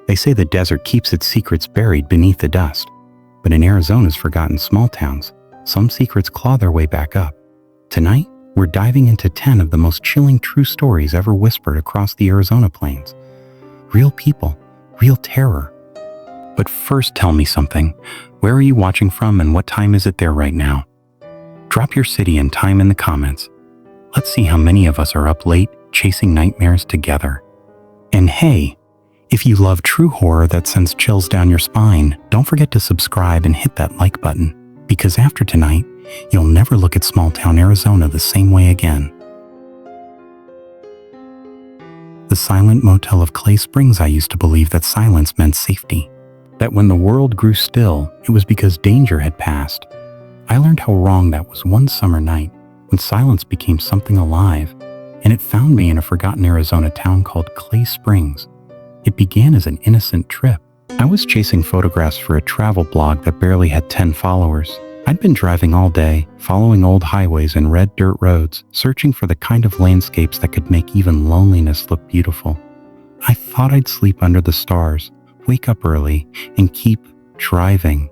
They say the desert keeps its secrets buried beneath the dust. But in Arizona's forgotten small towns, some secrets claw their way back up. Tonight, we're diving into 10 of the most chilling true stories ever whispered across the Arizona plains. Real people, real terror. But first, tell me something. Where are you watching from and what time is it there right now? Drop your city and time in the comments. Let's see how many of us are up late, chasing nightmares together. And hey, if you love true horror that sends chills down your spine, don't forget to subscribe and hit that like button, because after tonight, you'll never look at small-town Arizona the same way again. The silent motel of Clay Springs. I used to believe that silence meant safety, that when the world grew still, it was because danger had passed. I learned how wrong that was one summer night when silence became something alive, and it found me in a forgotten Arizona town called Clay Springs. It began as an innocent trip. I was chasing photographs for a travel blog that barely had 10 followers. I'd been driving all day, following old highways and red dirt roads, searching for the kind of landscapes that could make even loneliness look beautiful. I thought I'd sleep under the stars, wake up early, and keep driving.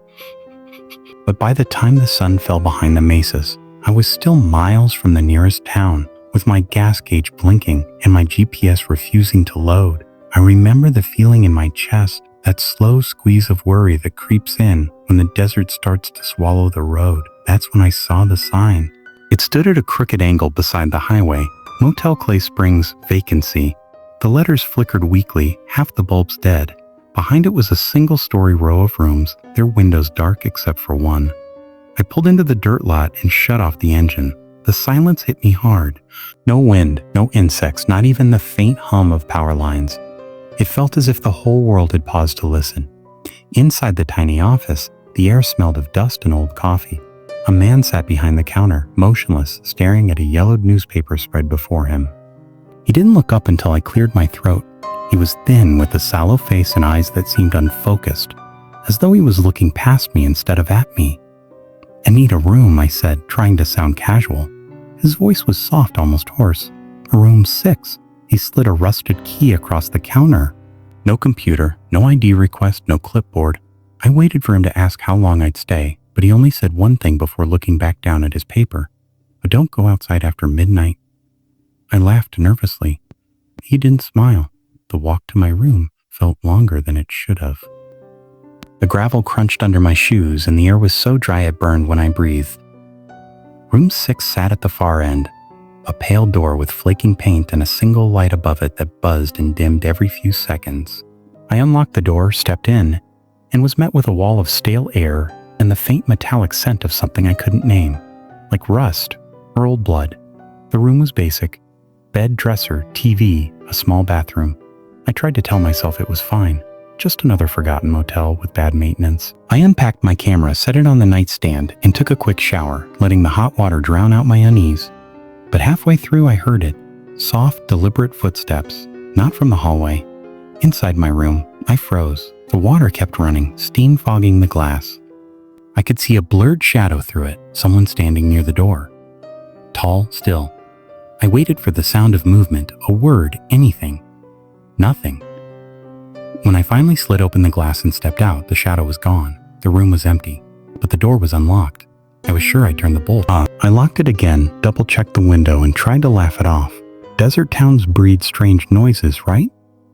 But by the time the sun fell behind the mesas, I was still miles from the nearest town, with my gas gauge blinking and my GPS refusing to load. I remember the feeling in my chest, that slow squeeze of worry that creeps in when the desert starts to swallow the road. That's when I saw the sign. It stood at a crooked angle beside the highway, Motel Clay Springs, vacancy. The letters flickered weakly, half the bulbs dead. Behind it was a single-story row of rooms, their windows dark except for one. I pulled into the dirt lot and shut off the engine. The silence hit me hard. No wind, no insects, not even the faint hum of power lines. It felt as if the whole world had paused to listen. Inside the tiny office, the air smelled of dust and old coffee. A man sat behind the counter, motionless, staring at a yellowed newspaper spread before him. He didn't look up until I cleared my throat. He was thin, with a sallow face and eyes that seemed unfocused, as though he was looking past me instead of at me. "I need a room," I said, trying to sound casual. His voice was soft, almost hoarse. "Room 6. He slid a rusted key across the counter. No computer, no ID request, no clipboard. I waited for him to ask how long I'd stay, but he only said one thing before looking back down at his paper. "But don't go outside after midnight." I laughed nervously. He didn't smile. The walk to my room felt longer than it should have. The gravel crunched under my shoes and the air was so dry it burned when I breathed. Room 6 sat at the far end. A pale door with flaking paint and a single light above it that buzzed and dimmed every few seconds. I unlocked the door, stepped in, and was met with a wall of stale air and the faint metallic scent of something I couldn't name, like rust or old blood. The room was basic. Bed, dresser, TV, a small bathroom. I tried to tell myself it was fine. Just another forgotten motel with bad maintenance. I unpacked my camera, set it on the nightstand, and took a quick shower, letting the hot water drown out my unease. But halfway through I heard it. Soft, deliberate footsteps, not from the hallway. Inside my room, I froze. The water kept running, steam fogging the glass. I could see a blurred shadow through it, someone standing near the door. Tall, still. I waited for the sound of movement, a word, anything. Nothing. When I finally slid open the glass and stepped out, the shadow was gone. The room was empty, but the door was unlocked. I was sure I turned the bolt. I locked it again, double-checked the window, and tried to laugh it off. Desert towns breed strange noises, right?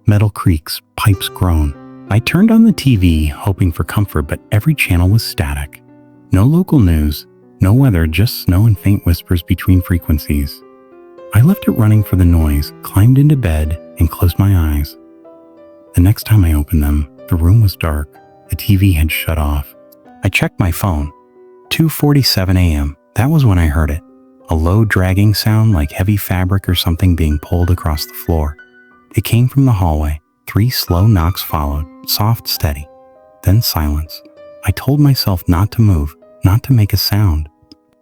Metal creaks, pipes groan. I turned on the TV, hoping for comfort, but every channel was static. No local news, no weather, just snow and faint whispers between frequencies. I left it running for the noise, climbed into bed, and closed my eyes. The next time I opened them, the room was dark. The TV had shut off. I checked my phone. 2:47 a.m. That was when I heard it. A low dragging sound like heavy fabric or something being pulled across the floor. It came from the hallway. 3 slow knocks followed, soft, steady. Then silence. I told myself not to move, not to make a sound.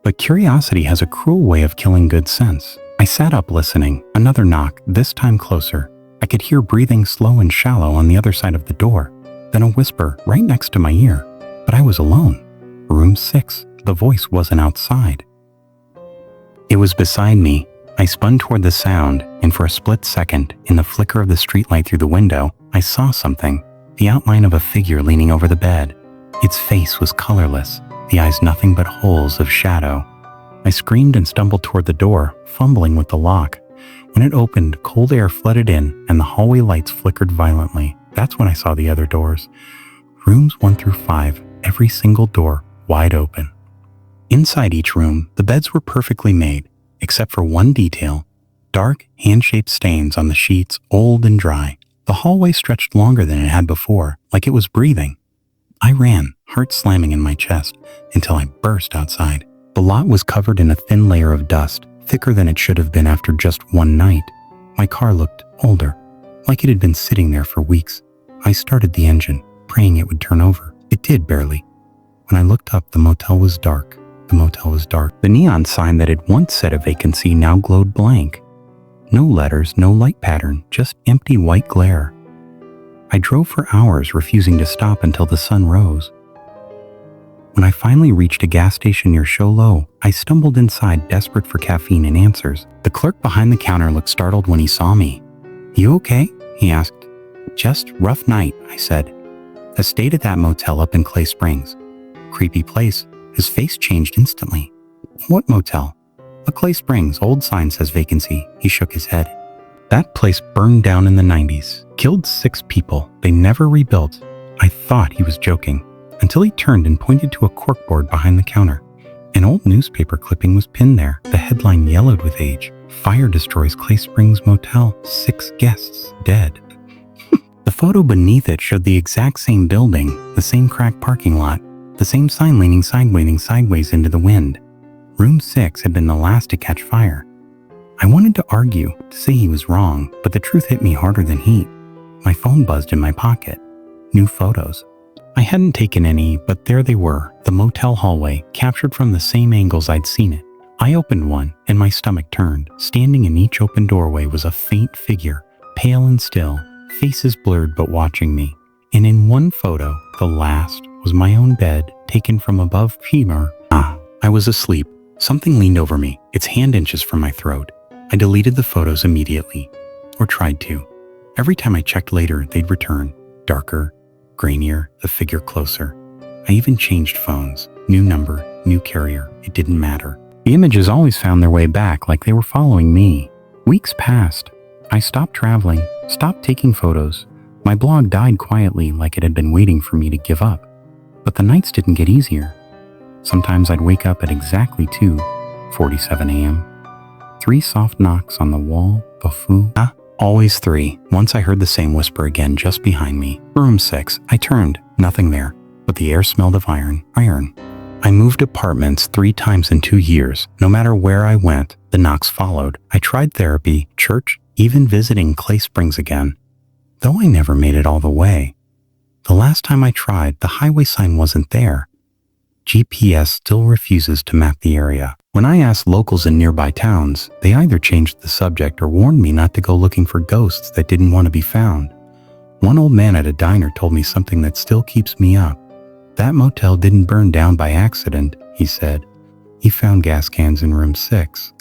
But curiosity has a cruel way of killing good sense. I sat up listening. Another knock, this time closer. I could hear breathing slow and shallow on the other side of the door. Then a whisper right next to my ear. But I was alone. Room 6. The voice wasn't outside. It was beside me. I spun toward the sound, and for a split second, in the flicker of the streetlight through the window, I saw something. the outline of a figure leaning over the bed. Its face was colorless, the eyes nothing but holes of shadow. I screamed and stumbled toward the door, fumbling with the lock. When it opened, cold air flooded in and the hallway lights flickered violently. That's when I saw the other doors. Rooms 1 through 5, every single door wide open. Inside each room, the beds were perfectly made, except for one detail: dark, hand-shaped stains on the sheets, old and dry. The hallway stretched longer than it had before, like it was breathing. I ran, heart slamming in my chest, until I burst outside. The lot was covered in a thin layer of dust, thicker than it should have been after just one night. My car looked older, like it had been sitting there for weeks. I started the engine, praying it would turn over. It did, barely. When I looked up, the motel was dark. The motel was dark. The neon sign that had once said a vacancy now glowed blank. No letters, no light pattern, just empty white glare. I drove for hours, refusing to stop until the sun rose. When I finally reached a gas station near Show Low, I stumbled inside, desperate for caffeine and answers. The clerk behind the counter looked startled when he saw me. "You okay?" he asked. "Just rough night," I said. "I stayed at that motel up in Clay Springs." "Creepy place." His face changed instantly. "What motel?" "A Clay Springs, old sign says vacancy." He shook his head. "That place burned down in the 90s. Killed 6 people. They never rebuilt." I thought he was joking, until he turned and pointed to a corkboard behind the counter. An old newspaper clipping was pinned there. The headline yellowed with age. "Fire destroys Clay Springs Motel. 6 guests dead." The photo beneath it showed the exact same building, the same cracked parking lot, the same sign leaning sideways into the wind. Room 6 had been the last to catch fire. I wanted to argue, to say he was wrong, but the truth hit me harder than heat. My phone buzzed in my pocket. New photos. I hadn't taken any, but there they were, the motel hallway, captured from the same angles I'd seen it. I opened one, and my stomach turned. Standing in each open doorway was a faint figure, pale and still, faces blurred but watching me. And in one photo, the last, was my own bed, taken from above femur. I was asleep. Something leaned over me, its hand inches from my throat. I deleted the photos immediately, or tried to. Every time I checked later, they'd return, darker, grainier, the figure closer. I even changed phones. New number, new carrier. It didn't matter. The images always found their way back, like they were following me. Weeks passed. I stopped traveling, stopped taking photos. My blog died quietly, like it had been waiting for me to give up. But the nights didn't get easier. Sometimes I'd wake up at exactly 2:47 a.m. 3 soft knocks on the wall, bafoo. Always 3. Once I heard the same whisper again just behind me. Room 6. I turned. Nothing there. But the air smelled of iron. I moved apartments 3 times in 2 years. No matter where I went, the knocks followed. I tried therapy, church, even visiting Clay Springs again. Though I never made it all the way. The last time I tried, the highway sign wasn't there. GPS still refuses to map the area. When I asked locals in nearby towns, they either changed the subject or warned me not to go looking for ghosts that didn't want to be found. One old man at a diner told me something that still keeps me up. "That motel didn't burn down by accident," he said. "He found gas cans in room 6.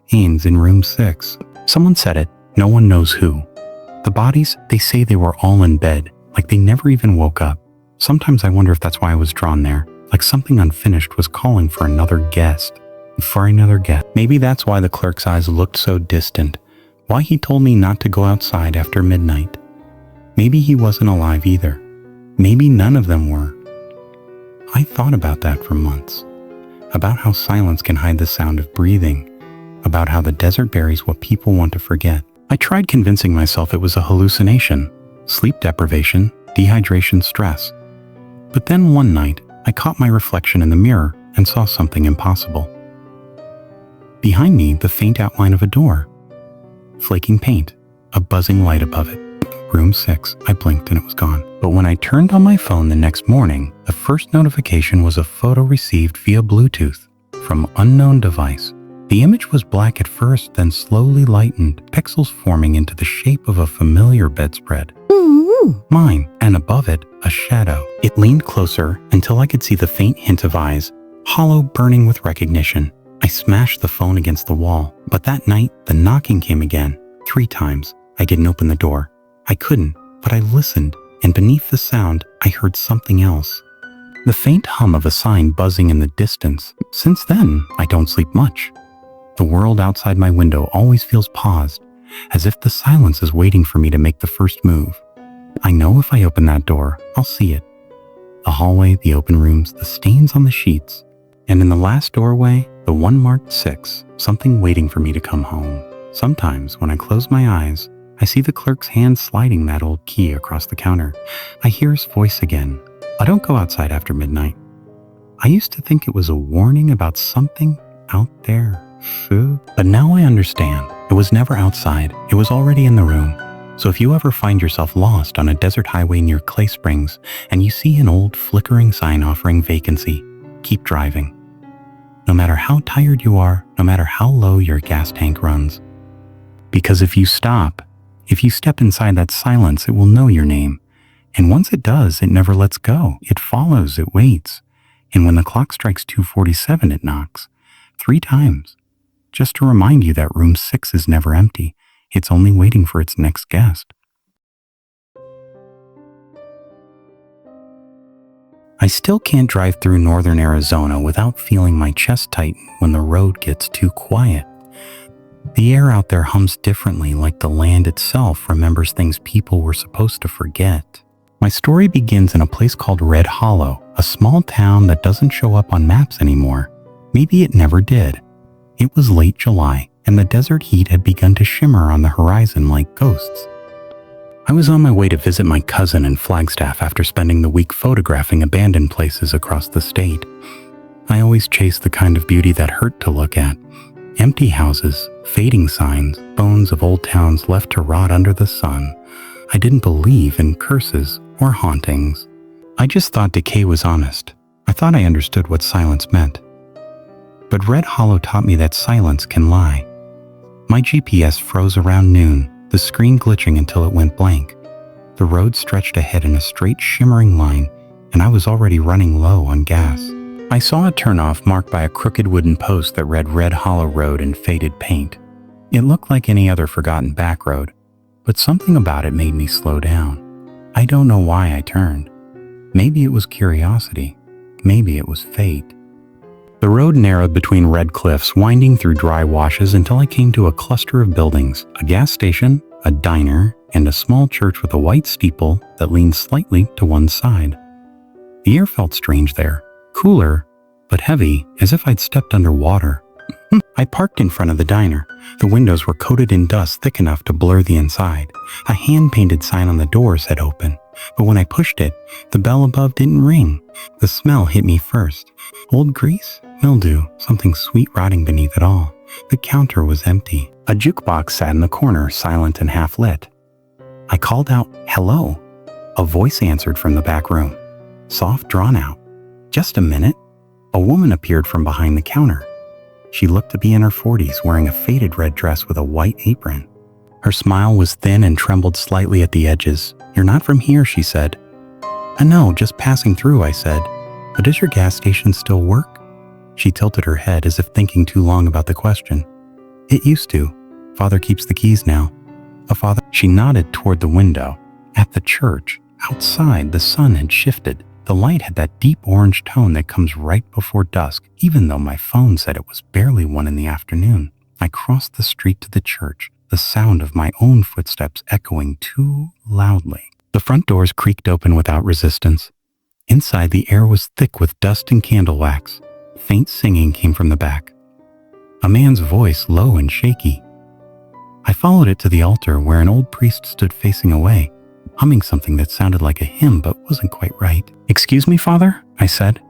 Haynes in room 6. Someone said it, no one knows who. The bodies, they say they were all in bed, like they never even woke up. Sometimes I wonder if that's why I was drawn there, like something unfinished was calling for another guest. Maybe that's why the clerk's eyes looked so distant, why he told me not to go outside after midnight. Maybe he wasn't alive either. Maybe none of them were. I thought about that for months. About how silence can hide the sound of breathing. About how the desert buries what people want to forget. I tried convincing myself it was a hallucination, sleep deprivation, dehydration, stress. But then one night, I caught my reflection in the mirror and saw something impossible. Behind me, the faint outline of a door. Flaking paint, a buzzing light above it. Room 6. I blinked and it was gone. But when I turned on my phone the next morning, the first notification was a photo received via Bluetooth from unknown device. The image was black at first, then slowly lightened, pixels forming into the shape of a familiar bedspread. Mine, and above it, a shadow. It leaned closer until I could see the faint hint of eyes, hollow, burning with recognition. I smashed the phone against the wall, but that night, the knocking came again, 3 times. I didn't open the door. I couldn't, but I listened. and beneath the sound, I heard something else. The faint hum of a sign buzzing in the distance. Since then, I don't sleep much. The world outside my window always feels paused, as if the silence is waiting for me to make the first move. I know if I open that door, I'll see it. The hallway, the open rooms, the stains on the sheets, and in the last doorway, the one marked 6, something waiting for me to come home. Sometimes, when I close my eyes, I see the clerk's hand sliding that old key across the counter. I hear his voice again. I don't go outside after midnight. I used to think it was a warning about something out there. But now I understand. It was never outside. It was already in the room. So if you ever find yourself lost on a desert highway near Clay Springs and you see an old flickering sign offering vacancy, keep driving. No matter how tired you are, no matter how low your gas tank runs. Because if you stop, if you step inside that silence, it will know your name. And once it does, it never lets go. It follows, it waits. And when the clock strikes 2:47, it knocks 3 times. Just to remind you that room 6 is never empty. It's only waiting for its next guest. I still can't drive through northern Arizona without feeling my chest tighten when the road gets too quiet. The air out there hums differently, like the land itself remembers things people were supposed to forget. My story begins in a place called Red Hollow, a small town that doesn't show up on maps anymore. Maybe it never did. It was late July, and the desert heat had begun to shimmer on the horizon like ghosts. I was on my way to visit my cousin in Flagstaff after spending the week photographing abandoned places across the state. I always chased the kind of beauty that hurt to look at. Empty houses, fading signs, bones of old towns left to rot under the sun. I didn't believe in curses or hauntings. I just thought decay was honest. I thought I understood what silence meant. But Red Hollow taught me that silence can lie. My GPS froze around noon, the screen glitching until it went blank. The road stretched ahead in a straight shimmering line, and I was already running low on gas. I saw a turnoff marked by a crooked wooden post that read Red Hollow Road in faded paint. It looked like any other forgotten back road, but something about it made me slow down. I don't know why I turned. Maybe it was curiosity. Maybe it was fate. The road narrowed between red cliffs, winding through dry washes until I came to a cluster of buildings, a gas station, a diner, and a small church with a white steeple that leaned slightly to one side. The air felt strange there, cooler, but heavy, as if I'd stepped underwater. I parked in front of the diner. The windows were coated in dust thick enough to blur the inside. A hand-painted sign on the door said open, but when I pushed it, the bell above didn't ring. The smell hit me first. Old grease? Mildew, something sweet rotting beneath it all. The counter was empty. A jukebox sat in the corner, silent and half-lit. I called out, "Hello." A voice answered from the back room. Soft, drawn out. "Just a minute." A woman appeared from behind the counter. She looked to be in her 40s, wearing a faded red dress with a white apron. Her smile was thin and trembled slightly at the edges. "You're not from here," she said. No, just passing through," I said. "But does your gas station still work?" She tilted her head as if thinking too long about the question. "It used to. Father keeps the keys now." "A father?" She nodded toward the window. At the church, outside, the sun had shifted. The light had that deep orange tone that comes right before dusk, even though my phone said it was barely 1 in the afternoon. I crossed the street to the church, the sound of my own footsteps echoing too loudly. The front doors creaked open without resistance. Inside, the air was thick with dust and candle wax. Faint singing came from the back. A man's voice, low and shaky. I followed it to the altar where an old priest stood facing away, humming something that sounded like a hymn but wasn't quite right. "Excuse me, Father?" I said.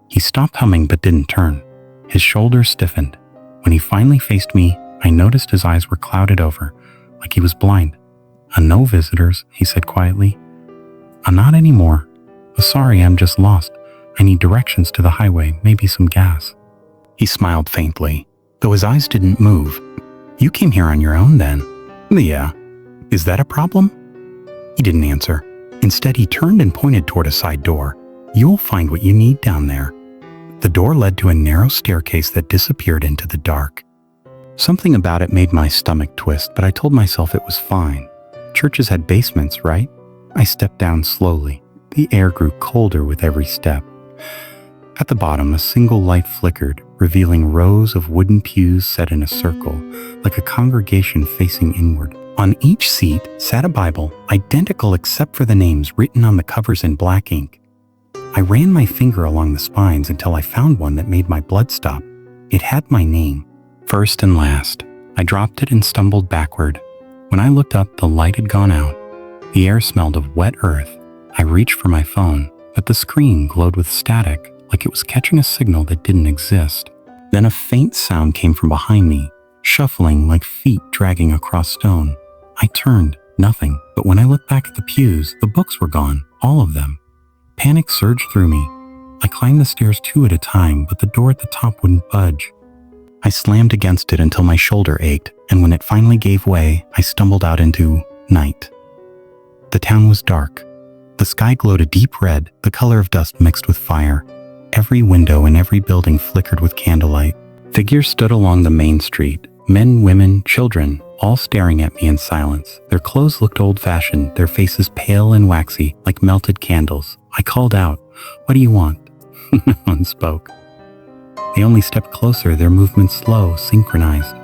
He stopped humming but didn't turn. His shoulders stiffened. When he finally faced me, I noticed his eyes were clouded over, like he was blind. "No visitors," he said quietly. Not anymore. Sorry, I'm just lost. I need directions to the highway, maybe some gas." He smiled faintly, though his eyes didn't move. "You came here on your own then?" "Yeah. Is that a problem?" He didn't answer. Instead, he turned and pointed toward a side door. "You'll find what you need down there." The door led to a narrow staircase that disappeared into the dark. Something about it made my stomach twist, but I told myself it was fine. Churches had basements, right? I stepped down slowly. The air grew colder with every step. At the bottom, a single light flickered, revealing rows of wooden pews set in a circle, like a congregation facing inward. On each seat sat a Bible, identical except for the names written on the covers in black ink. I ran my finger along the spines until I found one that made my blood stop. It had my name, first and last. I dropped it and stumbled backward. When I looked up, the light had gone out. The air smelled of wet earth. I reached for my phone, but the screen glowed with static, like it was catching a signal that didn't exist. Then a faint sound came from behind me, shuffling like feet dragging across stone. I turned, nothing, but when I looked back at the pews, the books were gone, all of them. Panic surged through me. I climbed the stairs 2 at a time, but the door at the top wouldn't budge. I slammed against it until my shoulder ached, and when it finally gave way, I stumbled out into night. The town was dark. The sky glowed a deep red, the color of dust mixed with fire. Every window in every building flickered with candlelight. Figures stood along the main street, men, women, children, all staring at me in silence. Their clothes looked old-fashioned, their faces pale and waxy, like melted candles. I called out, "What do you want?" No one spoke. They only stepped closer, their movements slow, synchronized.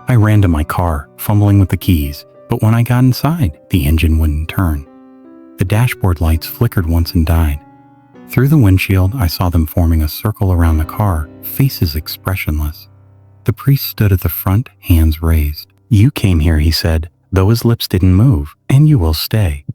I ran to my car, fumbling with the keys, but when I got inside, the engine wouldn't turn. The dashboard lights flickered once and died. Through the windshield, I saw them forming a circle around the car, faces expressionless. The priest stood at the front, hands raised. "You came here," he said, though his lips didn't move, "and you will stay."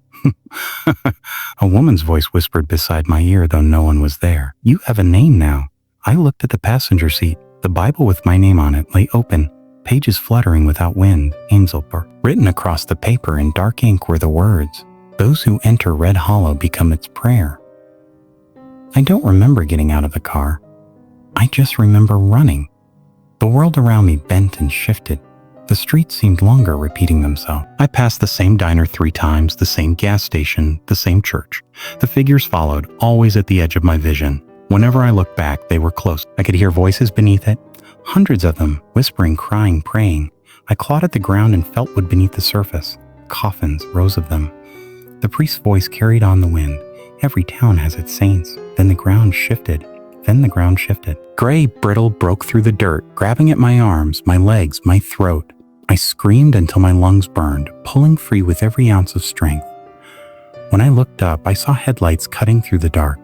A woman's voice whispered beside my ear, though no one was there. "You have a name now." I looked at the passenger seat. The Bible with my name on it lay open, pages fluttering without wind. Einzelper. Written across the paper in dark ink were the words, "Those who enter Red Hollow become its prayer." I don't remember getting out of the car. I just remember running. The world around me bent and shifted. The streets seemed longer, repeating themselves. I passed the same diner 3 times, the same gas station, the same church. The figures followed, always at the edge of my vision. Whenever I looked back, they were close. I could hear voices beneath it, hundreds of them, whispering, crying, praying. I clawed at the ground and felt wood beneath the surface. Coffins, rows of them. The priest's voice carried on the wind. Every town has its saints. Then the ground shifted. Gray brittle broke through the dirt, grabbing at my arms, my legs, my throat. I screamed until my lungs burned, pulling free with every ounce of strength. When I looked up, I saw headlights cutting through the dark.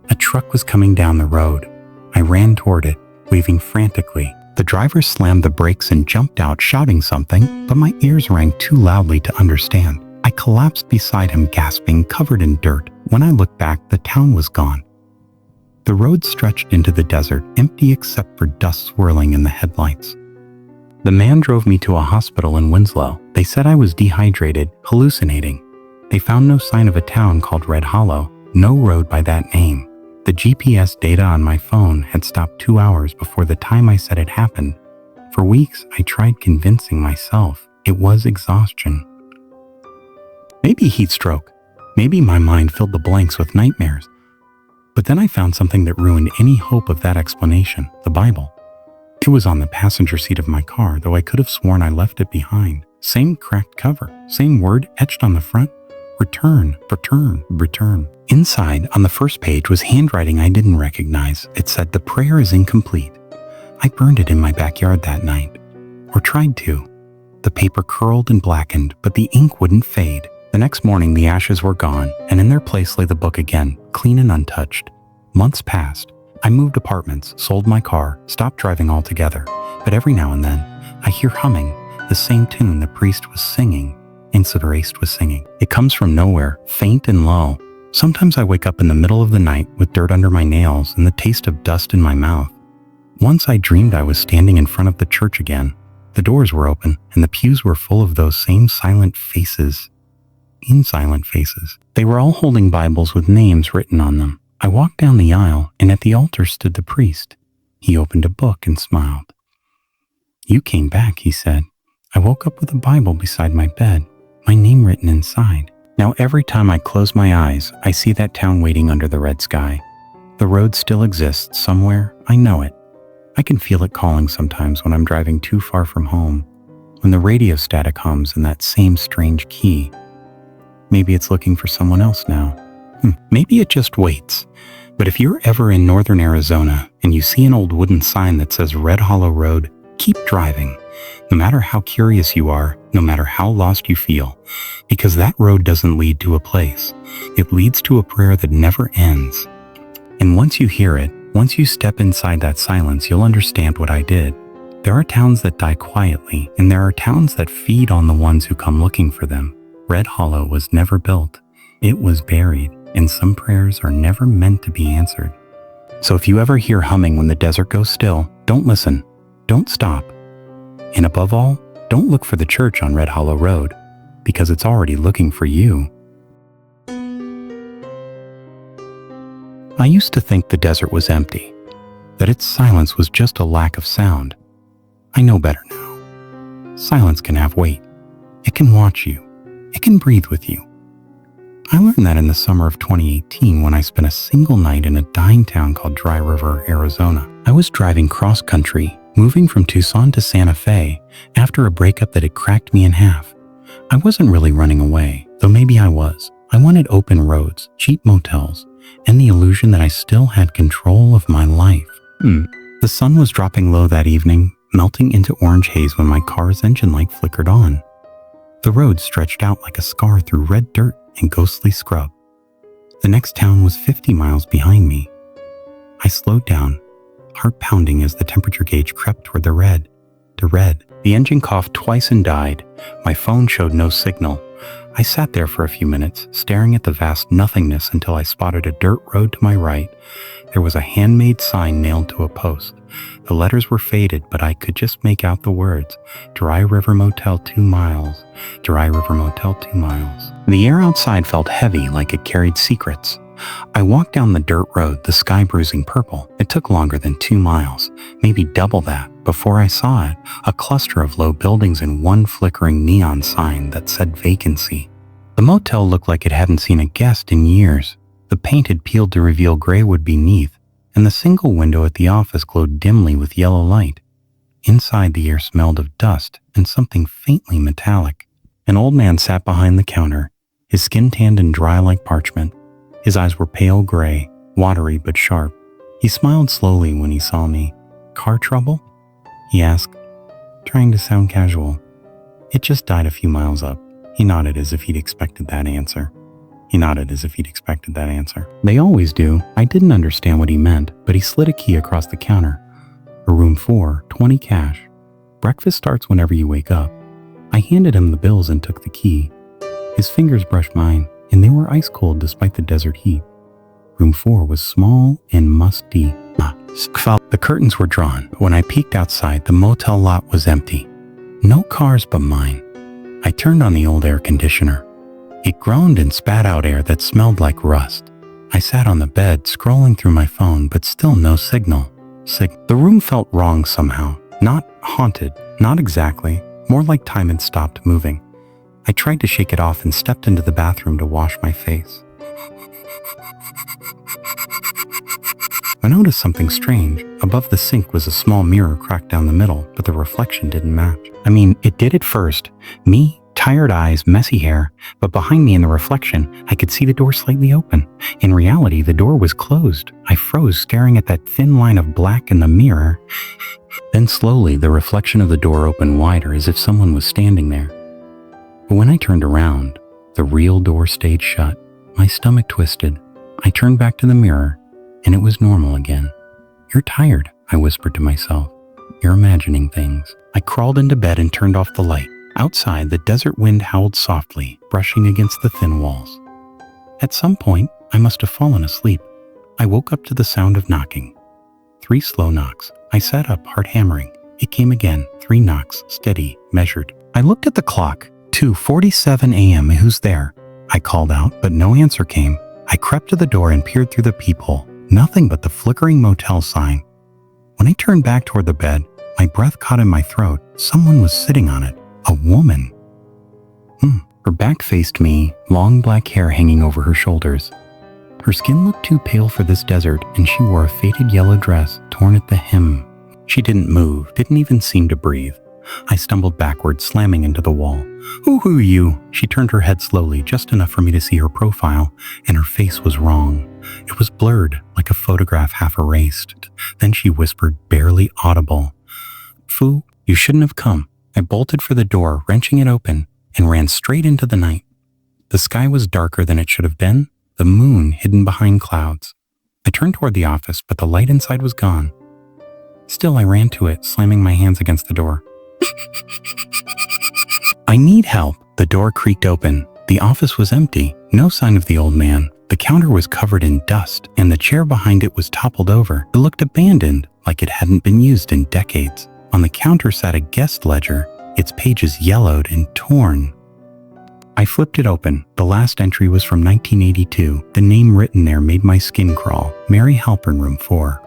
A truck was coming down the road. I ran toward it, waving frantically. The driver slammed the brakes and jumped out, shouting something, but my ears rang too loudly to understand. I collapsed beside him, gasping, covered in dirt. When I looked back, the town was gone. The road stretched into the desert, empty except for dust swirling in the headlights. The man drove me to a hospital in Winslow. They said I was dehydrated, hallucinating. They found no sign of a town called Red Hollow, no road by that name. The GPS data on my phone had stopped 2 hours before the time I said it happened. For weeks, I tried convincing myself it was exhaustion. Maybe heat stroke. Maybe my mind filled the blanks with nightmares. But then I found something that ruined any hope of that explanation, the Bible. It was on the passenger seat of my car, though I could have sworn I left it behind. Same cracked cover, same word etched on the front. Return, return, return. Inside, on the first page, was handwriting I didn't recognize. It said, "The prayer is incomplete." I burned it in my backyard that night. Or tried to. The paper curled and blackened, but the ink wouldn't fade. The next morning, the ashes were gone, and in their place lay the book again, clean and untouched. Months passed. I moved apartments, sold my car, stopped driving altogether. But every now and then, I hear humming, the same tune the priest was singing. Insiderist was singing. It comes from nowhere, faint and low. Sometimes I wake up in the middle of the night with dirt under my nails and the taste of dust in my mouth. Once I dreamed I was standing in front of the church again. The doors were open, and the pews were full of those same silent faces. Silent faces. They were all holding Bibles with names written on them. I walked down the aisle, and at the altar stood the priest. He opened a book and smiled. "You came back," he said. I woke up with a Bible beside my bed, my name written inside. Now every time I close my eyes, I see that town waiting under the red sky. The road still exists somewhere, I know it. I can feel it calling sometimes when I'm driving too far from home, when the radio static hums in that same strange key. Maybe it's looking for someone else now. Maybe it just waits. But if you're ever in northern Arizona and you see an old wooden sign that says Red Hollow Road, keep driving. No matter how curious you are, no matter how lost you feel, because that road doesn't lead to a place. It leads to a prayer that never ends. And once you hear it, once you step inside that silence, you'll understand what I did. There are towns that die quietly, and there are towns that feed on the ones who come looking for them. Red Hollow was never built. It was buried, and some prayers are never meant to be answered. So if you ever hear humming when the desert goes still, don't listen. Don't stop. And above all, don't look for the church on Red Hollow Road, because it's already looking for you. I used to think the desert was empty, that its silence was just a lack of sound. I know better now. Silence can have weight. It can watch you. It can breathe with you. I learned that in the summer of 2018 when I spent a single night in a dying town called Dry River, Arizona. I was driving cross-country, moving from Tucson to Santa Fe after a breakup that had cracked me in half. I wasn't really running away, though maybe I was. I wanted open roads, cheap motels, and the illusion that I still had control of my life. The sun was dropping low that evening, melting into orange haze when my car's engine light flickered on. The road stretched out like a scar through red dirt and ghostly scrub. The next town was 50 miles behind me. I slowed down, heart pounding as the temperature gauge crept toward the red. The engine coughed twice and died. My phone showed no signal. I sat there for a few minutes, staring at the vast nothingness until I spotted a dirt road to my right. There was a handmade sign nailed to a post. The letters were faded, but I could just make out the words, Dry River Motel 2 miles, Dry River Motel 2 miles. The air outside felt heavy, like it carried secrets. I walked down the dirt road, the sky bruising purple. It took longer than 2 miles, maybe double that, before I saw it, a cluster of low buildings and one flickering neon sign that said vacancy. The motel looked like it hadn't seen a guest in years. The paint had peeled to reveal gray wood beneath, and the single window at the office glowed dimly with yellow light. Inside, the air smelled of dust and something faintly metallic. An old man sat behind the counter, his skin tanned and dry like parchment. His eyes were pale gray, watery but sharp. He smiled slowly when he saw me. "Car trouble?" he asked, trying to sound casual. "It just died a few miles up." He nodded as if he'd expected that answer. They always do. I didn't understand what he meant, but he slid a key across the counter. "For room 4, 20 cash. Breakfast starts whenever you wake up." I handed him the bills and took the key. His fingers brushed mine, and they were ice cold despite the desert heat. Room 4 was small and musty. The curtains were drawn, but when I peeked outside, the motel lot was empty. No cars but mine. I turned on the old air conditioner. It groaned and spat out air that smelled like rust. I sat on the bed, scrolling through my phone, but still no signal. The room felt wrong somehow. Not haunted, not exactly. More like time had stopped moving. I tried to shake it off and stepped into the bathroom to wash my face. I noticed something strange. Above the sink was a small mirror cracked down the middle, but the reflection didn't match. I mean, it did at first. Me, tired eyes, messy hair, but behind me in the reflection, I could see the door slightly open. In reality, the door was closed. I froze, staring at that thin line of black in the mirror. Then slowly, the reflection of the door opened wider as if someone was standing there. But when I turned around, the real door stayed shut. My stomach twisted. I turned back to the mirror, and it was normal again. "You're tired," I whispered to myself. "You're imagining things." I crawled into bed and turned off the light. Outside, the desert wind howled softly, brushing against the thin walls. At some point, I must have fallen asleep. I woke up to the sound of knocking. 3 slow knocks. I sat up, heart hammering. It came again, 3 knocks, steady, measured. I looked at the clock. 2:47 a.m. Who's there? I called out, but no answer came. I crept to the door and peered through the peephole. Nothing but the flickering motel sign. When I turned back toward the bed, my breath caught in my throat. Someone was sitting on it. A woman. Her back faced me, long black hair hanging over her shoulders. Her skin looked too pale for this desert, and she wore a faded yellow dress torn at the hem. She didn't move, didn't even seem to breathe. I stumbled backward, slamming into the wall. "Who are you?" She turned her head slowly, just enough for me to see her profile, and her face was wrong. It was blurred, like a photograph half erased. Then she whispered, barely audible, "Fu, you shouldn't have come." I bolted for the door, wrenching it open, and ran straight into the night. The sky was darker than it should have been, the moon hidden behind clouds. I turned toward the office, but the light inside was gone. Still, I ran to it, slamming my hands against the door. "I need help." The door creaked open. The office was empty, no sign of the old man. The counter was covered in dust, and the chair behind it was toppled over. It looked abandoned, like it hadn't been used in decades. On the counter sat a guest ledger, its pages yellowed and torn. I flipped it open. The last entry was from 1982. The name written there made my skin crawl. Mary Halpern, room 4.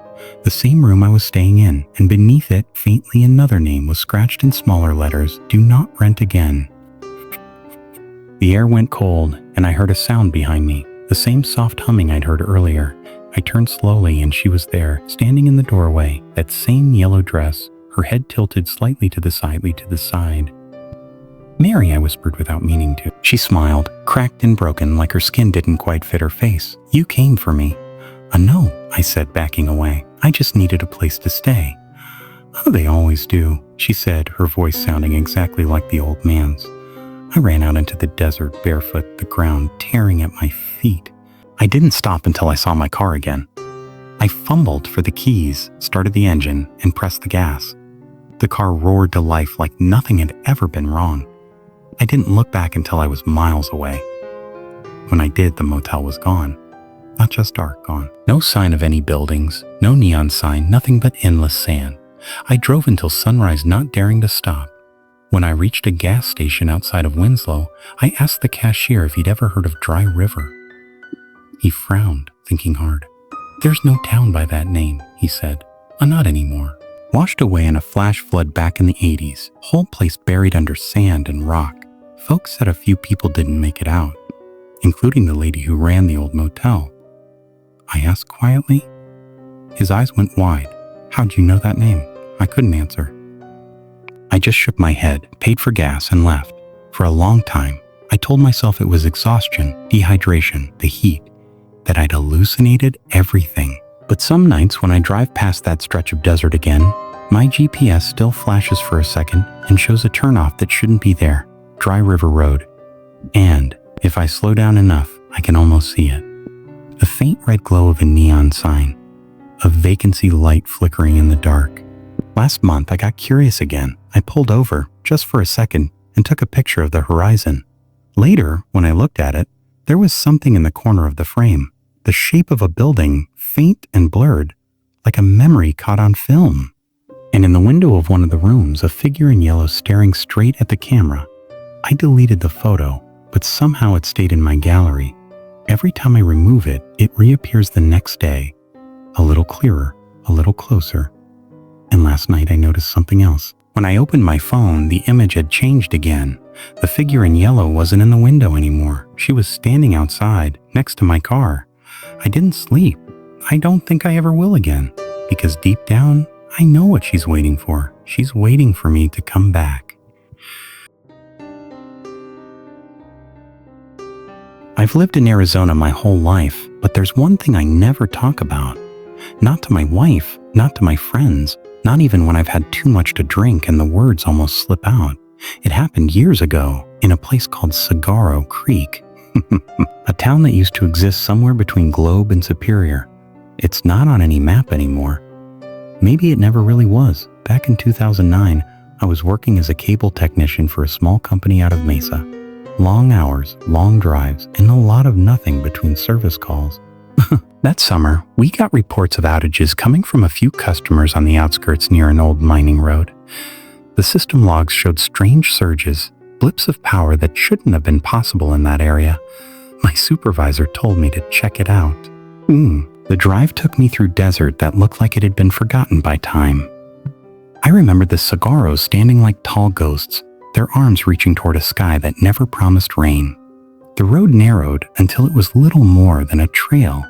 The same room I was staying in, and beneath it, faintly another name was scratched in smaller letters, "Do not rent again." The air went cold, and I heard a sound behind me, the same soft humming I'd heard earlier. I turned slowly, and she was there, standing in the doorway, that same yellow dress, her head tilted slightly to the side. "Mary," I whispered without meaning to. She smiled, cracked and broken, like her skin didn't quite fit her face. "You came for me." "No," I said, backing away. "I just needed a place to stay." "Oh, they always do," she said, her voice sounding exactly like the old man's. I ran out into the desert, barefoot, the ground tearing at my feet. I didn't stop until I saw my car again. I fumbled for the keys, started the engine, and pressed the gas. The car roared to life like nothing had ever been wrong. I didn't look back until I was miles away. When I did, the motel was gone. Not just dark, gone. No sign of any buildings, no neon sign, nothing but endless sand. I drove until sunrise, not daring to stop. When I reached a gas station outside of Winslow, I asked the cashier if he'd ever heard of Dry River. He frowned, thinking hard. "There's no town by that name," he said. "Not anymore. Washed away in a flash flood back in the 80s. Whole place buried under sand and rock. Folks said a few people didn't make it out, including the lady who ran the old motel." I asked quietly. His eyes went wide. "How'd you know that name?" I couldn't answer. I just shook my head, paid for gas, and left. For a long time, I told myself it was exhaustion, dehydration, the heat, that I'd hallucinated everything. But some nights when I drive past that stretch of desert again, my GPS still flashes for a second and shows a turnoff that shouldn't be there, Dry River Road. And if I slow down enough, I can almost see it. A faint red glow of a neon sign, a vacancy light flickering in the dark. Last month, I got curious again. I pulled over, just for a second, and took a picture of the horizon. Later, when I looked at it, there was something in the corner of the frame, the shape of a building, faint and blurred, like a memory caught on film. And in the window of one of the rooms, a figure in yellow staring straight at the camera. I deleted the photo, but somehow it stayed in my gallery. Every time I remove it, it reappears the next day, a little clearer, a little closer. And last night I noticed something else. When I opened my phone, the image had changed again. The figure in yellow wasn't in the window anymore. She was standing outside, next to my car. I didn't sleep. I don't think I ever will again, because deep down, I know what she's waiting for. She's waiting for me to come back. I've lived in Arizona my whole life, but there's one thing I never talk about. Not to my wife, not to my friends, not even when I've had too much to drink and the words almost slip out. It happened years ago in a place called Saguaro Creek, a town that used to exist somewhere between Globe and Superior. It's not on any map anymore. Maybe it never really was. Back in 2009, I was working as a cable technician for a small company out of Mesa. Long hours, long drives, and a lot of nothing between service calls. That summer, we got reports of outages coming from a few customers on the outskirts near an old mining road. The system logs showed strange surges, blips of power that shouldn't have been possible in that area. My supervisor told me to check it out. The drive took me through desert that looked like it had been forgotten by time. I remembered the saguaros standing like tall ghosts, their arms reaching toward a sky that never promised rain. The road narrowed until it was little more than a trail.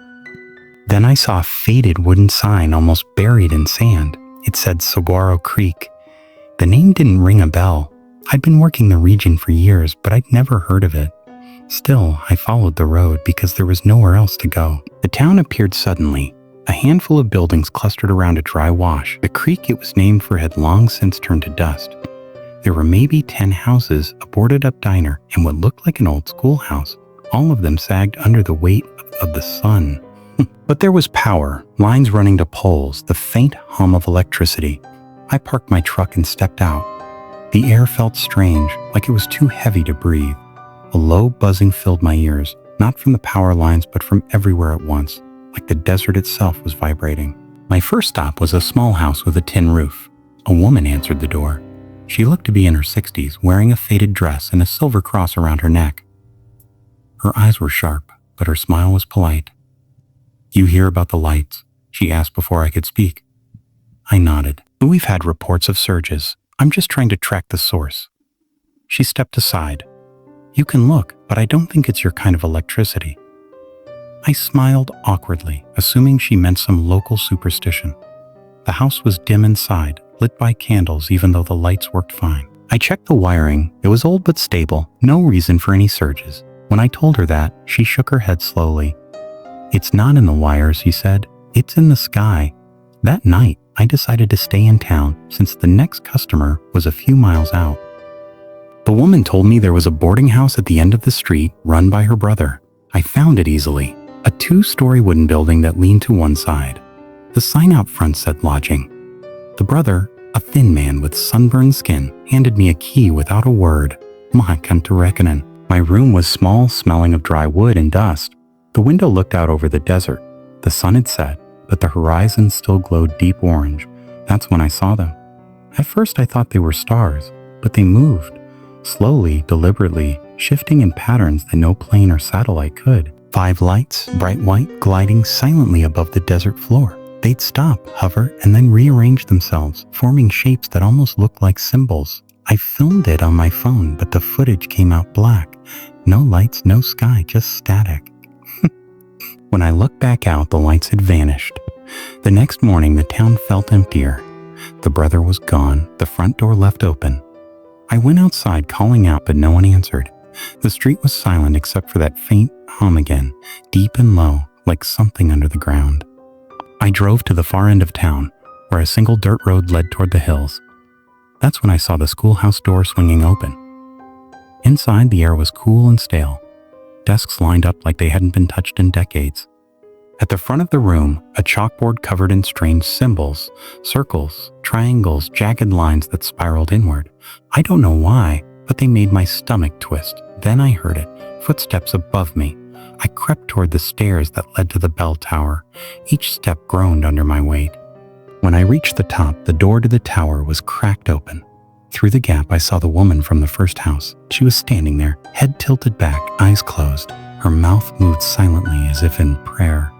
Then I saw a faded wooden sign almost buried in sand. It said Saguaro Creek. The name didn't ring a bell. I'd been working the region for years, but I'd never heard of it. Still, I followed the road because there was nowhere else to go. The town appeared suddenly. A handful of buildings clustered around a dry wash. The creek it was named for had long since turned to dust. There were maybe 10 houses, a boarded-up diner, and what looked like an old schoolhouse. All of them sagged under the weight of the sun. But there was power, lines running to poles, the faint hum of electricity. I parked my truck and stepped out. The air felt strange, like it was too heavy to breathe. A low buzzing filled my ears, not from the power lines, but from everywhere at once, like the desert itself was vibrating. My first stop was a small house with a tin roof. A woman answered the door. She looked to be in her 60s, wearing a faded dress and a silver cross around her neck. Her eyes were sharp, but her smile was polite. "You hear about the lights?" she asked before I could speak. I nodded. "We've had reports of surges. I'm just trying to track the source." She stepped aside. "You can look, but I don't think it's your kind of electricity." I smiled awkwardly, assuming she meant some local superstition. The house was dim inside, lit by candles even though the lights worked fine. I checked the wiring. It was old but stable, no reason for any surges. When I told her that, she shook her head slowly. "It's not in the wires," she said. "It's in the sky." That night, I decided to stay in town since the next customer was a few miles out. The woman told me there was a boarding house at the end of the street run by her brother. I found it easily. A 2-story wooden building that leaned to one side. The sign out front said lodging. The brother, a thin man with sunburned skin, handed me a key without a word. My kanto reckoning. My room was small, smelling of dry wood and dust. The window looked out over the desert. The sun had set, but the horizon still glowed deep orange. That's when I saw them. At first I thought they were stars, but they moved. Slowly, deliberately, shifting in patterns that no plane or satellite could. 5 lights, bright white, gliding silently above the desert floor. They'd stop, hover, and then rearrange themselves, forming shapes that almost looked like symbols. I filmed it on my phone, but the footage came out black. No lights, no sky, just static. When I looked back out, the lights had vanished. The next morning, the town felt emptier. The brother was gone, the front door left open. I went outside calling out, but no one answered. The street was silent except for that faint hum again, deep and low, like something under the ground. I drove to the far end of town, where a single dirt road led toward the hills. That's when I saw the schoolhouse door swinging open. Inside, the air was cool and stale. Desks lined up like they hadn't been touched in decades. At the front of the room, a chalkboard covered in strange symbols, circles, triangles, jagged lines that spiraled inward. I don't know why, but they made my stomach twist. Then I heard it, footsteps above me. I crept toward the stairs that led to the bell tower. Each step groaned under my weight. When I reached the top, the door to the tower was cracked open. Through the gap, I saw the woman from the first house. She was standing there, head tilted back, eyes closed. Her mouth moved silently as if in prayer.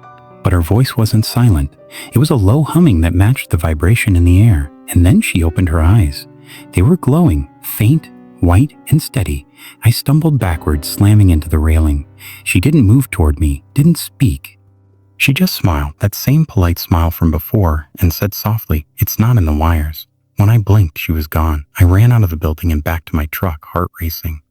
But her voice wasn't silent. It was a low humming that matched the vibration in the air. And then she opened her eyes. They were glowing, faint, white, and steady. I stumbled backward, slamming into the railing. She didn't move toward me, didn't speak. She just smiled, that same polite smile from before, and said softly, "It's not in the wires." When I blinked, she was gone. I ran out of the building and back to my truck, heart racing.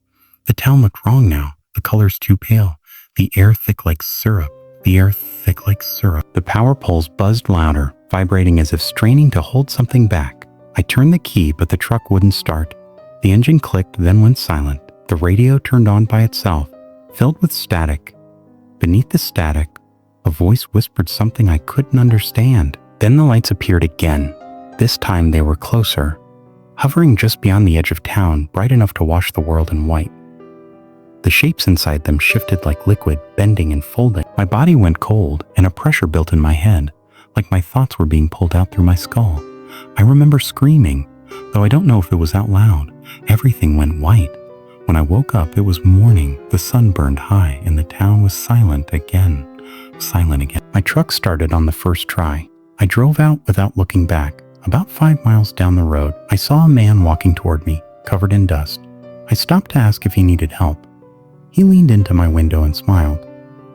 The town looked wrong now. The colors too pale. The air thick like syrup. The power poles buzzed louder, vibrating as if straining to hold something back. I turned the key, but the truck wouldn't start. The engine clicked, then went silent. The radio turned on by itself, filled with static. Beneath the static, a voice whispered something I couldn't understand. Then the lights appeared again. This time they were closer, hovering just beyond the edge of town, bright enough to wash the world in white. The shapes inside them shifted like liquid, bending and folding. My body went cold, and a pressure built in my head, like my thoughts were being pulled out through my skull. I remember screaming, though I don't know if it was out loud. Everything went white. When I woke up, it was morning. The sun burned high, and the town was silent again. My truck started on the first try. I drove out without looking back. About 5 miles down the road, I saw a man walking toward me, covered in dust. I stopped to ask if he needed help. He leaned into my window and smiled.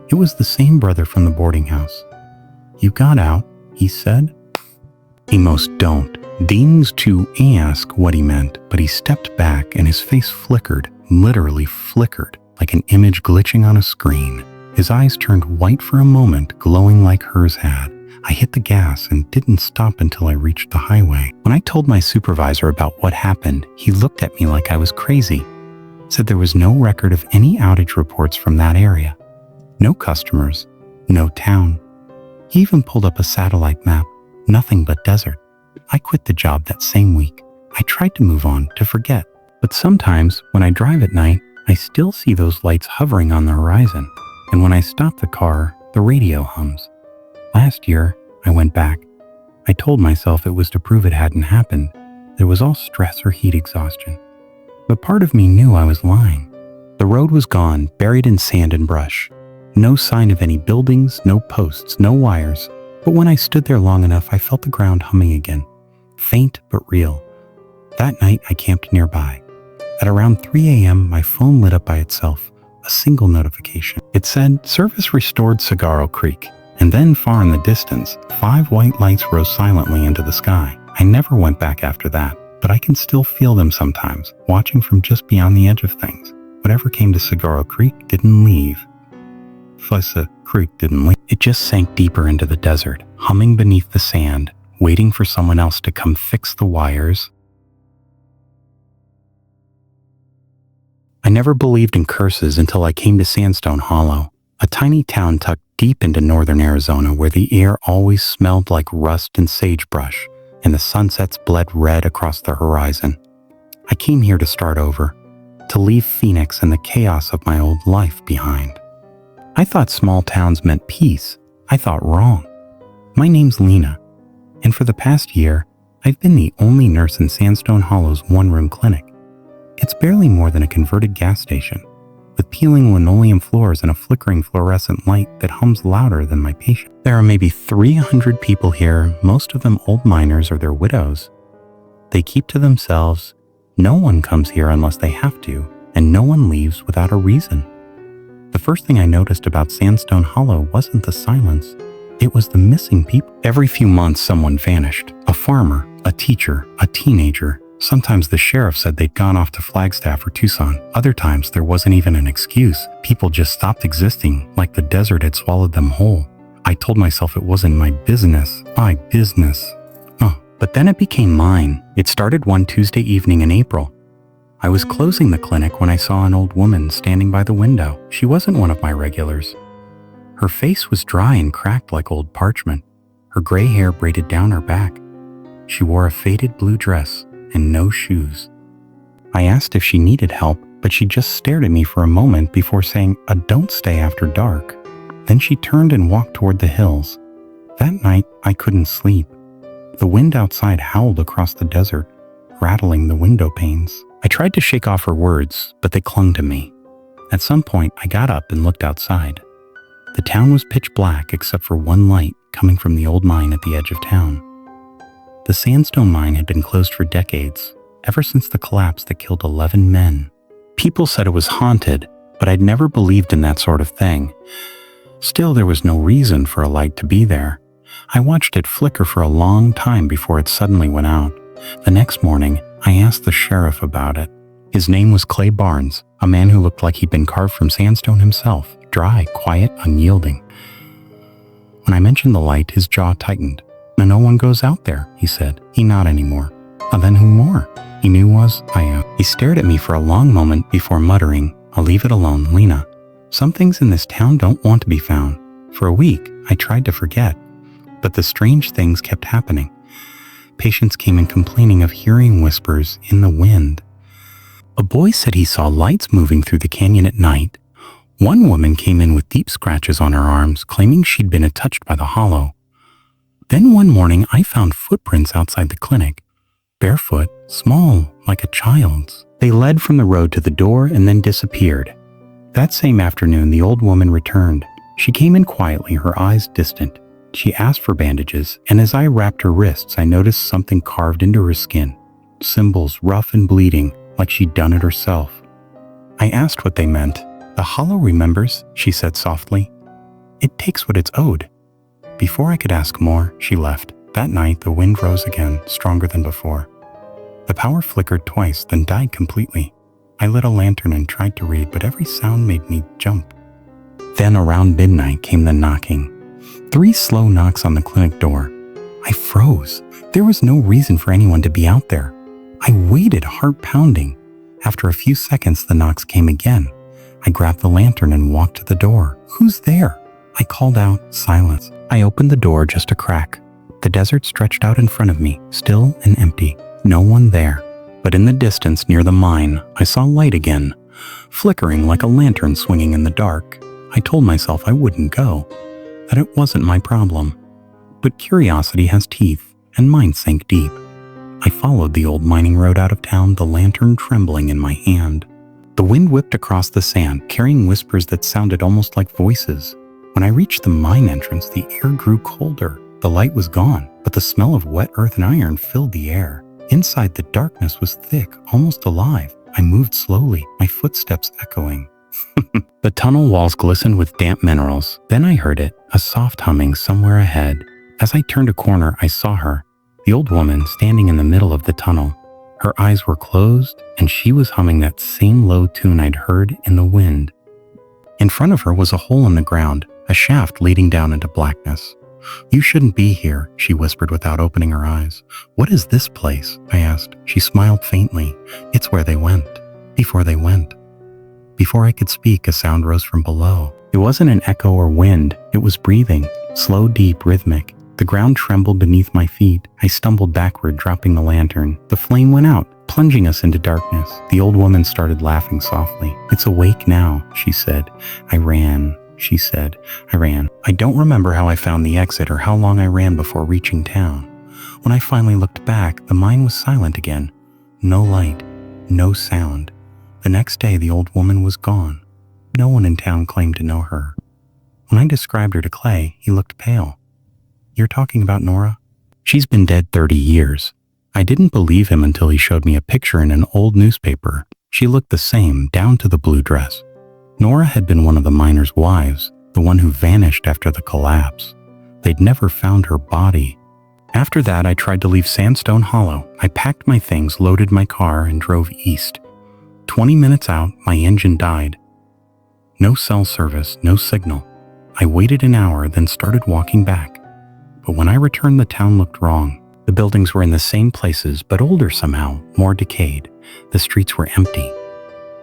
It was the same brother from the boarding house. "You got out," he said. "He most don't," Deems to ask what he meant, but he stepped back and his face flickered, literally flickered, like an image glitching on a screen. His eyes turned white for a moment, glowing like hers had. I hit the gas and didn't stop until I reached the highway. When I told my supervisor about what happened, he looked at me like I was crazy. Said there was no record of any outage reports from that area. No customers, no town. He even pulled up a satellite map, nothing but desert. I quit the job that same week. I tried to move on, to forget. But sometimes, when I drive at night, I still see those lights hovering on the horizon. And when I stop the car, the radio hums. Last year, I went back. I told myself it was to prove it hadn't happened. It was all stress or heat exhaustion. But part of me knew I was lying. The road was gone, buried in sand and brush. No sign of any buildings, no posts, no wires. But when I stood there long enough, I felt the ground humming again. Faint but real. That night, I camped nearby. At around 3 a.m., my phone lit up by itself. A single notification. It said, "Service restored Saguaro Creek." And then far in the distance, 5 white lights rose silently into the sky. I never went back after that, but I can still feel them sometimes, watching from just beyond the edge of things. Whatever came to Saguaro Creek didn't leave. Fussa Creek didn't leave. It just sank deeper into the desert, humming beneath the sand, waiting for someone else to come fix the wires. I never believed in curses until I came to Sandstone Hollow, a tiny town tucked deep into northern Arizona where the air always smelled like rust and sagebrush, and the sunsets bled red across the horizon. I came here to start over, to leave Phoenix and the chaos of my old life behind. I thought small towns meant peace. I thought wrong. My name's Lena, and for the past year, I've been the only nurse in Sandstone Hollow's one-room clinic. It's barely more than a converted gas station, with peeling linoleum floors and a flickering fluorescent light that hums louder than my patient. There are maybe 300 people here, most of them old miners or their widows. They keep to themselves. No one comes here unless they have to, and no one leaves without a reason. The first thing I noticed about Sandstone Hollow wasn't the silence. It was the missing people. Every few months, someone vanished. A farmer, a teacher, a teenager. Sometimes the sheriff said they'd gone off to Flagstaff or Tucson. Other times, there wasn't even an excuse. People just stopped existing, like the desert had swallowed them whole. I told myself it wasn't my business. My business. But then it became mine. It started one Tuesday evening in April. I was closing the clinic when I saw an old woman standing by the window. She wasn't one of my regulars. Her face was dry and cracked like old parchment, her gray hair braided down her back. She wore a faded blue dress and no shoes. I asked if she needed help, but she just stared at me for a moment before saying, "Don't stay after dark." Then she turned and walked toward the hills. That night, I couldn't sleep. The wind outside howled across the desert, rattling the window panes. I tried to shake off her words, but they clung to me. At some point, I got up and looked outside. The town was pitch black except for one light coming from the old mine at the edge of town. The sandstone mine had been closed for decades, ever since the collapse that killed 11 men. People said it was haunted, but I'd never believed in that sort of thing. Still, there was no reason for a light to be there. I watched it flicker for a long time before it suddenly went out. The next morning, I asked the sheriff about it. His name was Clay Barnes, a man who looked like he'd been carved from sandstone himself, dry, quiet, unyielding. When I mentioned the light, his jaw tightened. "No one goes out there," he said. Not anymore. Then who more? He knew was I. He stared at me for a long moment before muttering, "I'll leave it alone, Lena. Some things in this town don't want to be found." For a week, I tried to forget, but the strange things kept happening. Patients came in complaining of hearing whispers in the wind. A boy said he saw lights moving through the canyon at night. One woman came in with deep scratches on her arms, claiming she'd been touched by the hollow. Then one morning, I found footprints outside the clinic, barefoot, small, like a child's. They led from the road to the door and then disappeared. That same afternoon, the old woman returned. She came in quietly, her eyes distant. She asked for bandages, and as I wrapped her wrists, I noticed something carved into her skin. Symbols, rough and bleeding, like she'd done it herself. I asked what they meant. "The hollow remembers," she said softly. "It takes what it's owed." Before I could ask more, she left. That night, the wind rose again, stronger than before. The power flickered twice, then died completely. I lit a lantern and tried to read, but every sound made me jump. Then around midnight came the knocking. 3 slow knocks on the clinic door. I froze. There was no reason for anyone to be out there. I waited, heart pounding. After a few seconds, the knocks came again. I grabbed the lantern and walked to the door. Who's there? I called out. Silence. I opened the door just a crack. The desert stretched out in front of me, still and empty. No one there. But in the distance near the mine, I saw light again, flickering like a lantern swinging in the dark. I told myself I wouldn't go, that it wasn't my problem. But curiosity has teeth, and mine sank deep. I followed the old mining road out of town, the lantern trembling in my hand. The wind whipped across the sand, carrying whispers that sounded almost like voices. When I reached the mine entrance, the air grew colder. The light was gone, but the smell of wet earth and iron filled the air. Inside, the darkness was thick, almost alive. I moved slowly, my footsteps echoing. The tunnel walls glistened with damp minerals. Then I heard it, a soft humming somewhere ahead. As I turned a corner, I saw her, the old woman standing in the middle of the tunnel. Her eyes were closed, and she was humming that same low tune I'd heard in the wind. In front of her was a hole in the ground, a shaft leading down into blackness. "You shouldn't be here," she whispered without opening her eyes. "What is this place?" I asked. She smiled faintly. "It's where they went. Before they went." Before I could speak, a sound rose from below. It wasn't an echo or wind. It was breathing, slow, deep, rhythmic. The ground trembled beneath my feet. I stumbled backward, dropping the lantern. The flame went out, plunging us into darkness. The old woman started laughing softly. "It's awake now," she said. "I ran," she said. "I ran. I don't remember how I found the exit or how long I ran before reaching town. When I finally looked back, the mine was silent again. No light, no sound. The next day, the old woman was gone. No one in town claimed to know her. When I described her to Clay, he looked pale. "You're talking about Nora? She's been dead 30 years. I didn't believe him until he showed me a picture in an old newspaper. She looked the same, down to the blue dress. Nora had been one of the miners' wives, the one who vanished after the collapse. They'd never found her body. After that, I tried to leave Sandstone Hollow. I packed my things, loaded my car, and drove east. 20 minutes out, my engine died. No cell service, no signal. I waited an hour, then started walking back. But when I returned, the town looked wrong. The buildings were in the same places, but older somehow, more decayed. The streets were empty.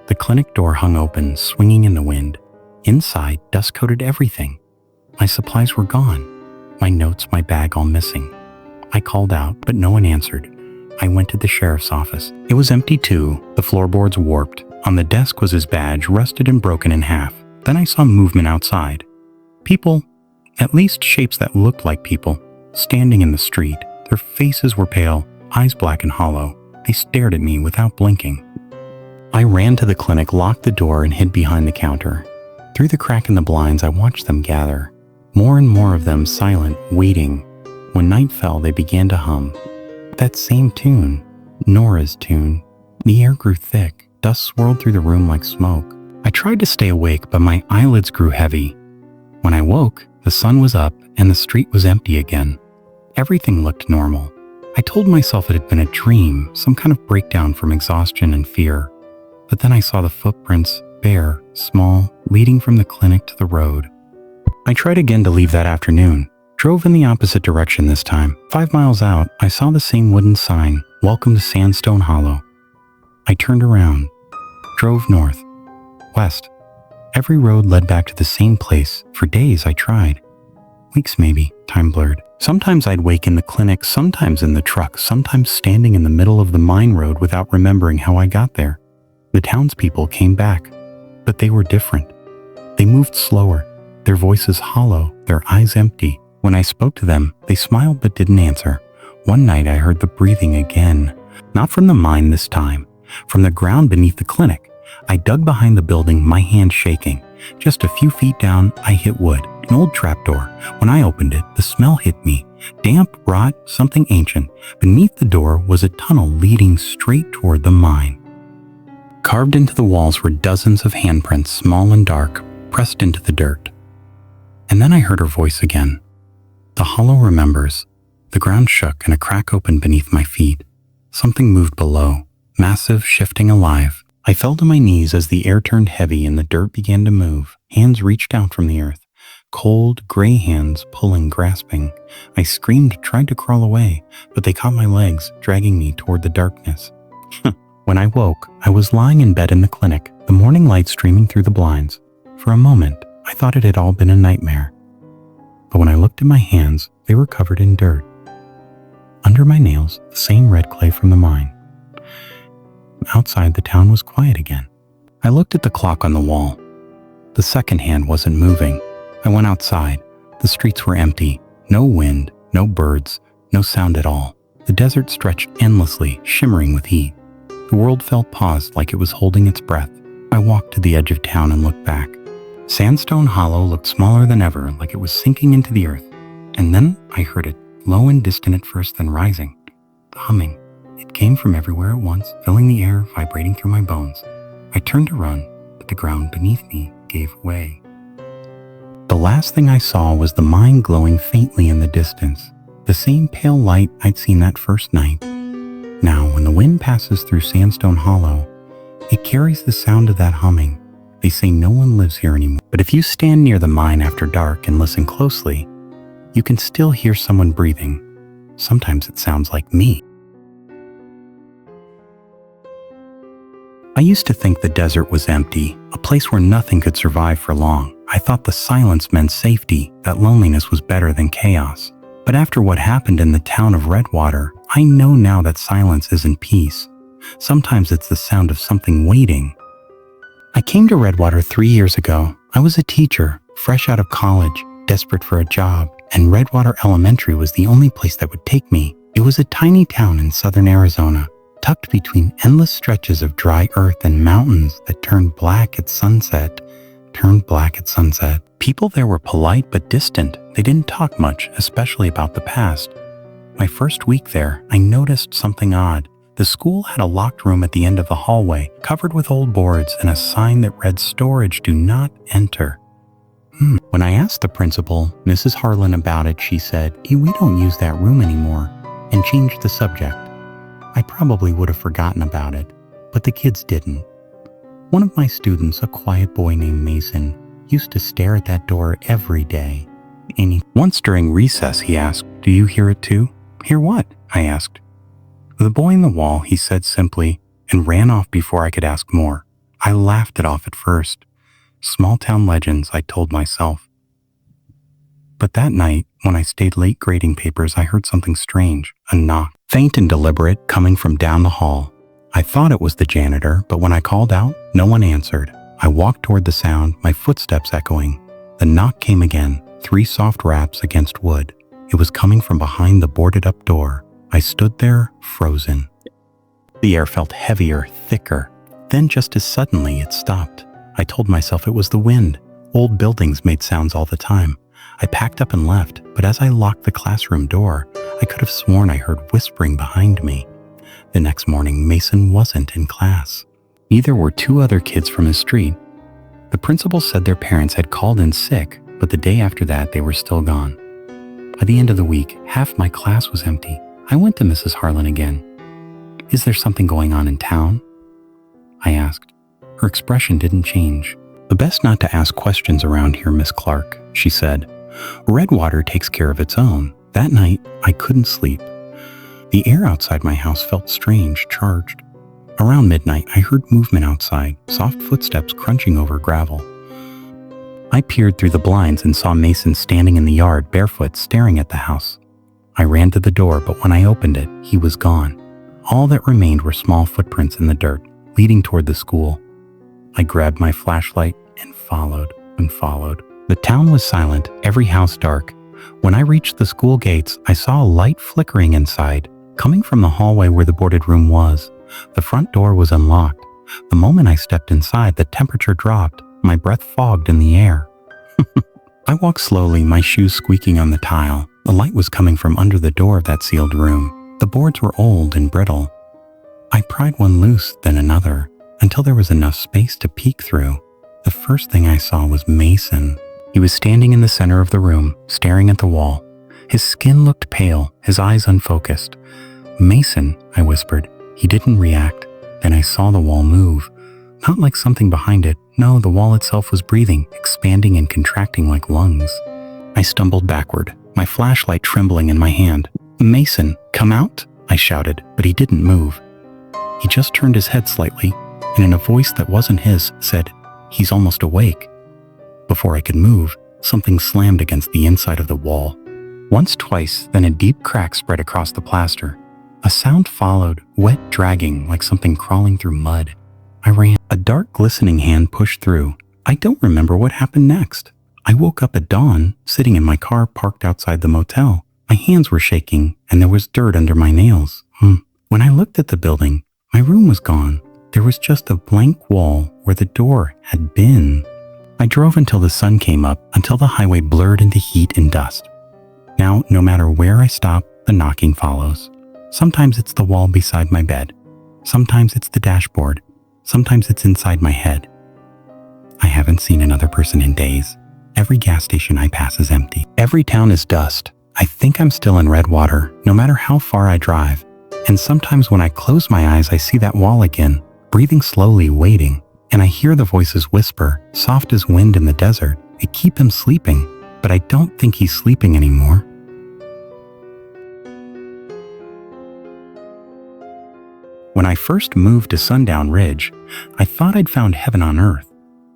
The clinic door hung open, swinging in the wind. Inside, dust coated everything. My supplies were gone. My notes, my bag, all missing. I called out, but no one answered. I went to the sheriff's office. It was empty too, the floorboards warped. On the desk was his badge, rusted and broken in half. Then I saw movement outside. People, at least shapes that looked like people, standing in the street. Their faces were pale, eyes black and hollow. They stared at me without blinking. I ran to the clinic, locked the door, and hid behind the counter. Through the crack in the blinds, I watched them gather. More and more of them silent, waiting. When night fell, they began to hum. That same tune, Nora's tune. The air grew thick. Dust swirled through the room like smoke. I tried to stay awake, but my eyelids grew heavy. When I woke, the sun was up and the street was empty again. Everything looked normal. I told myself it had been a dream, some kind of breakdown from exhaustion and fear. But then I saw the footprints, bare, small, leading from the clinic to the road. I tried again to leave that afternoon. Drove in the opposite direction this time. 5 miles out, I saw the same wooden sign, "Welcome to Sandstone Hollow." I turned around, drove north, west. Every road led back to the same place. For days I tried. Weeks maybe, time blurred. Sometimes I'd wake in the clinic, sometimes in the truck, sometimes standing in the middle of the mine road without remembering how I got there. The townspeople came back, but they were different. They moved slower, their voices hollow, their eyes empty. When I spoke to them, they smiled but didn't answer. One night I heard the breathing again. Not from the mine this time, from the ground beneath the clinic. I dug behind the building, my hand shaking. Just a few feet down, I hit wood, an old trapdoor. When I opened it, the smell hit me. Damp, rot, something ancient. Beneath the door was a tunnel leading straight toward the mine. Carved into the walls were dozens of handprints, small and dark, pressed into the dirt. And then I heard her voice again. "The hollow remembers. The ground shook and a crack opened beneath my feet. Something moved below, massive, shifting, alive. I fell to my knees as the air turned heavy and the dirt began to move. Hands reached out from the earth. Cold, gray hands, pulling, grasping. I screamed, tried to crawl away, but they caught my legs, dragging me toward the darkness. When I woke, I was lying in bed in the clinic, the morning light streaming through the blinds. For a moment, I thought it had all been a nightmare. But when I looked at my hands, they were covered in dirt. Under my nails, the same red clay from the mine. Outside, the town was quiet again. I looked at the clock on the wall. The second hand wasn't moving. I went outside. The streets were empty. No wind, no birds, no sound at all. The desert stretched endlessly, shimmering with heat. The world felt paused like it was holding its breath. I walked to the edge of town and looked back. Sandstone Hollow looked smaller than ever, like it was sinking into the earth. And then I heard it, low and distant at first, then rising. Humming. It came from everywhere at once, filling the air, vibrating through my bones. I turned to run, but the ground beneath me gave way. The last thing I saw was the mine glowing faintly in the distance, the same pale light I'd seen that first night. Now, when the wind passes through Sandstone Hollow, it carries the sound of that humming. They say no one lives here anymore, but if you stand near the mine after dark and listen closely, you can still hear someone breathing. Sometimes it sounds like me. I used to think the desert was empty, a place where nothing could survive for long. I thought the silence meant safety, that loneliness was better than chaos. But after what happened in the town of Redwater, I know now that silence isn't peace. Sometimes it's the sound of something waiting. I came to Redwater 3 years ago. I was a teacher, fresh out of college, desperate for a job, and Redwater Elementary was the only place that would take me. It was a tiny town in southern Arizona, tucked between endless stretches of dry earth and mountains that turned black at sunset. People there were polite but distant. They didn't talk much, especially about the past. My first week there, I noticed something odd. The school had a locked room at the end of the hallway, covered with old boards and a sign that read "Storage, do not enter." When I asked the principal, Mrs. Harlan, about it, she said, "We don't use that room anymore," and changed the subject. I probably would have forgotten about it, but the kids didn't. One of my students, a quiet boy named Mason, used to stare at that door every day. Once during recess, he asked, "Do you hear it too?" "Hear what?" I asked. "The boy in the wall," he said simply, and ran off before I could ask more. I laughed it off at first. Small town legends, I told myself. But that night, when I stayed late grading papers, I heard something strange, a knock, faint and deliberate, coming from down the hall. I thought it was the janitor, but when I called out, no one answered. I walked toward the sound, my footsteps echoing. The knock came again, 3 soft raps against wood. It was coming from behind the boarded-up door. I stood there, frozen. The air felt heavier, thicker. Then just as suddenly, it stopped. I told myself it was the wind. Old buildings made sounds all the time. I packed up and left, but as I locked the classroom door, I could have sworn I heard whispering behind me. The next morning, Mason wasn't in class. Neither were 2 other kids from his street. The principal said their parents had called in sick, but the day after that, they were still gone. By the end of the week, half my class was empty. I went to Mrs. Harlan again. "Is there something going on in town?" I asked. Her expression didn't change. "The best not to ask questions around here, Miss Clark," she said. "Redwater takes care of its own." That night, I couldn't sleep. The air outside my house felt strange, charged. Around midnight, I heard movement outside, soft footsteps crunching over gravel. I peered through the blinds and saw Mason standing in the yard, barefoot, staring at the house. I ran to the door, but when I opened it, he was gone. All that remained were small footprints in the dirt, leading toward the school. I grabbed my flashlight and followed. The town was silent, every house dark. When I reached the school gates, I saw a light flickering inside, coming from the hallway where the boarded room was. The front door was unlocked. The moment I stepped inside, the temperature dropped. My breath fogged in the air. I walked slowly, my shoes squeaking on the tile. The light was coming from under the door of that sealed room. The boards were old and brittle. I pried one loose, then another, until there was enough space to peek through. The first thing I saw was Mason. He was standing in the center of the room, staring at the wall. His skin looked pale, his eyes unfocused. "Mason," I whispered. He didn't react. Then I saw the wall move. Not like something behind it. No, the wall itself was breathing, expanding and contracting like lungs. I stumbled backward, my flashlight trembling in my hand. "Mason, come out!" I shouted, but he didn't move. He just turned his head slightly, and in a voice that wasn't his, said, "He's almost awake." Before I could move, something slammed against the inside of the wall. Once, twice, then a deep crack spread across the plaster. A sound followed, wet, dragging, like something crawling through mud. I ran. A dark, glistening hand pushed through. I don't remember what happened next. I woke up at dawn, sitting in my car parked outside the motel. My hands were shaking, and there was dirt under my nails. When I looked at the building, my room was gone. There was just a blank wall where the door had been. I drove until the sun came up, until the highway blurred into heat and dust. Now, no matter where I stop, the knocking follows. Sometimes it's the wall beside my bed. Sometimes it's the dashboard. Sometimes it's inside my head. I haven't seen another person in days. Every gas station I pass is empty. Every town is dust. I think I'm still in Redwater, no matter how far I drive. And sometimes when I close my eyes, I see that wall again, breathing slowly, waiting. And I hear the voices whisper, soft as wind in the desert. They keep him sleeping, but I don't think he's sleeping anymore. When I first moved to Sundown Ridge, I thought I'd found heaven on earth.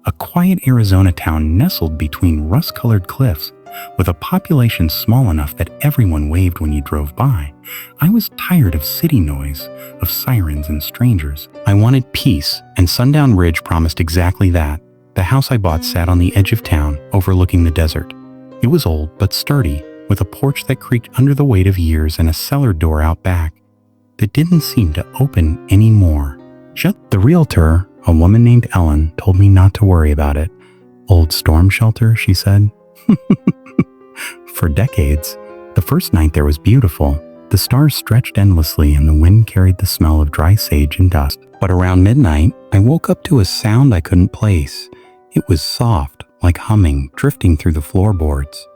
A quiet Arizona town nestled between rust-colored cliffs, with a population small enough that everyone waved when you drove by. I was tired of city noise, of sirens and strangers. I wanted peace, and Sundown Ridge promised exactly that. The house I bought sat on the edge of town, overlooking the desert. It was old but sturdy, with a porch that creaked under the weight of years and a cellar door out back that didn't seem to open anymore. The realtor, a woman named Ellen, told me not to worry about it. "Old storm shelter," she said. For decades, the first night there was beautiful. The stars stretched endlessly and the wind carried the smell of dry sage and dust. But around midnight, I woke up to a sound I couldn't place. It was soft, like humming, drifting through the floorboards.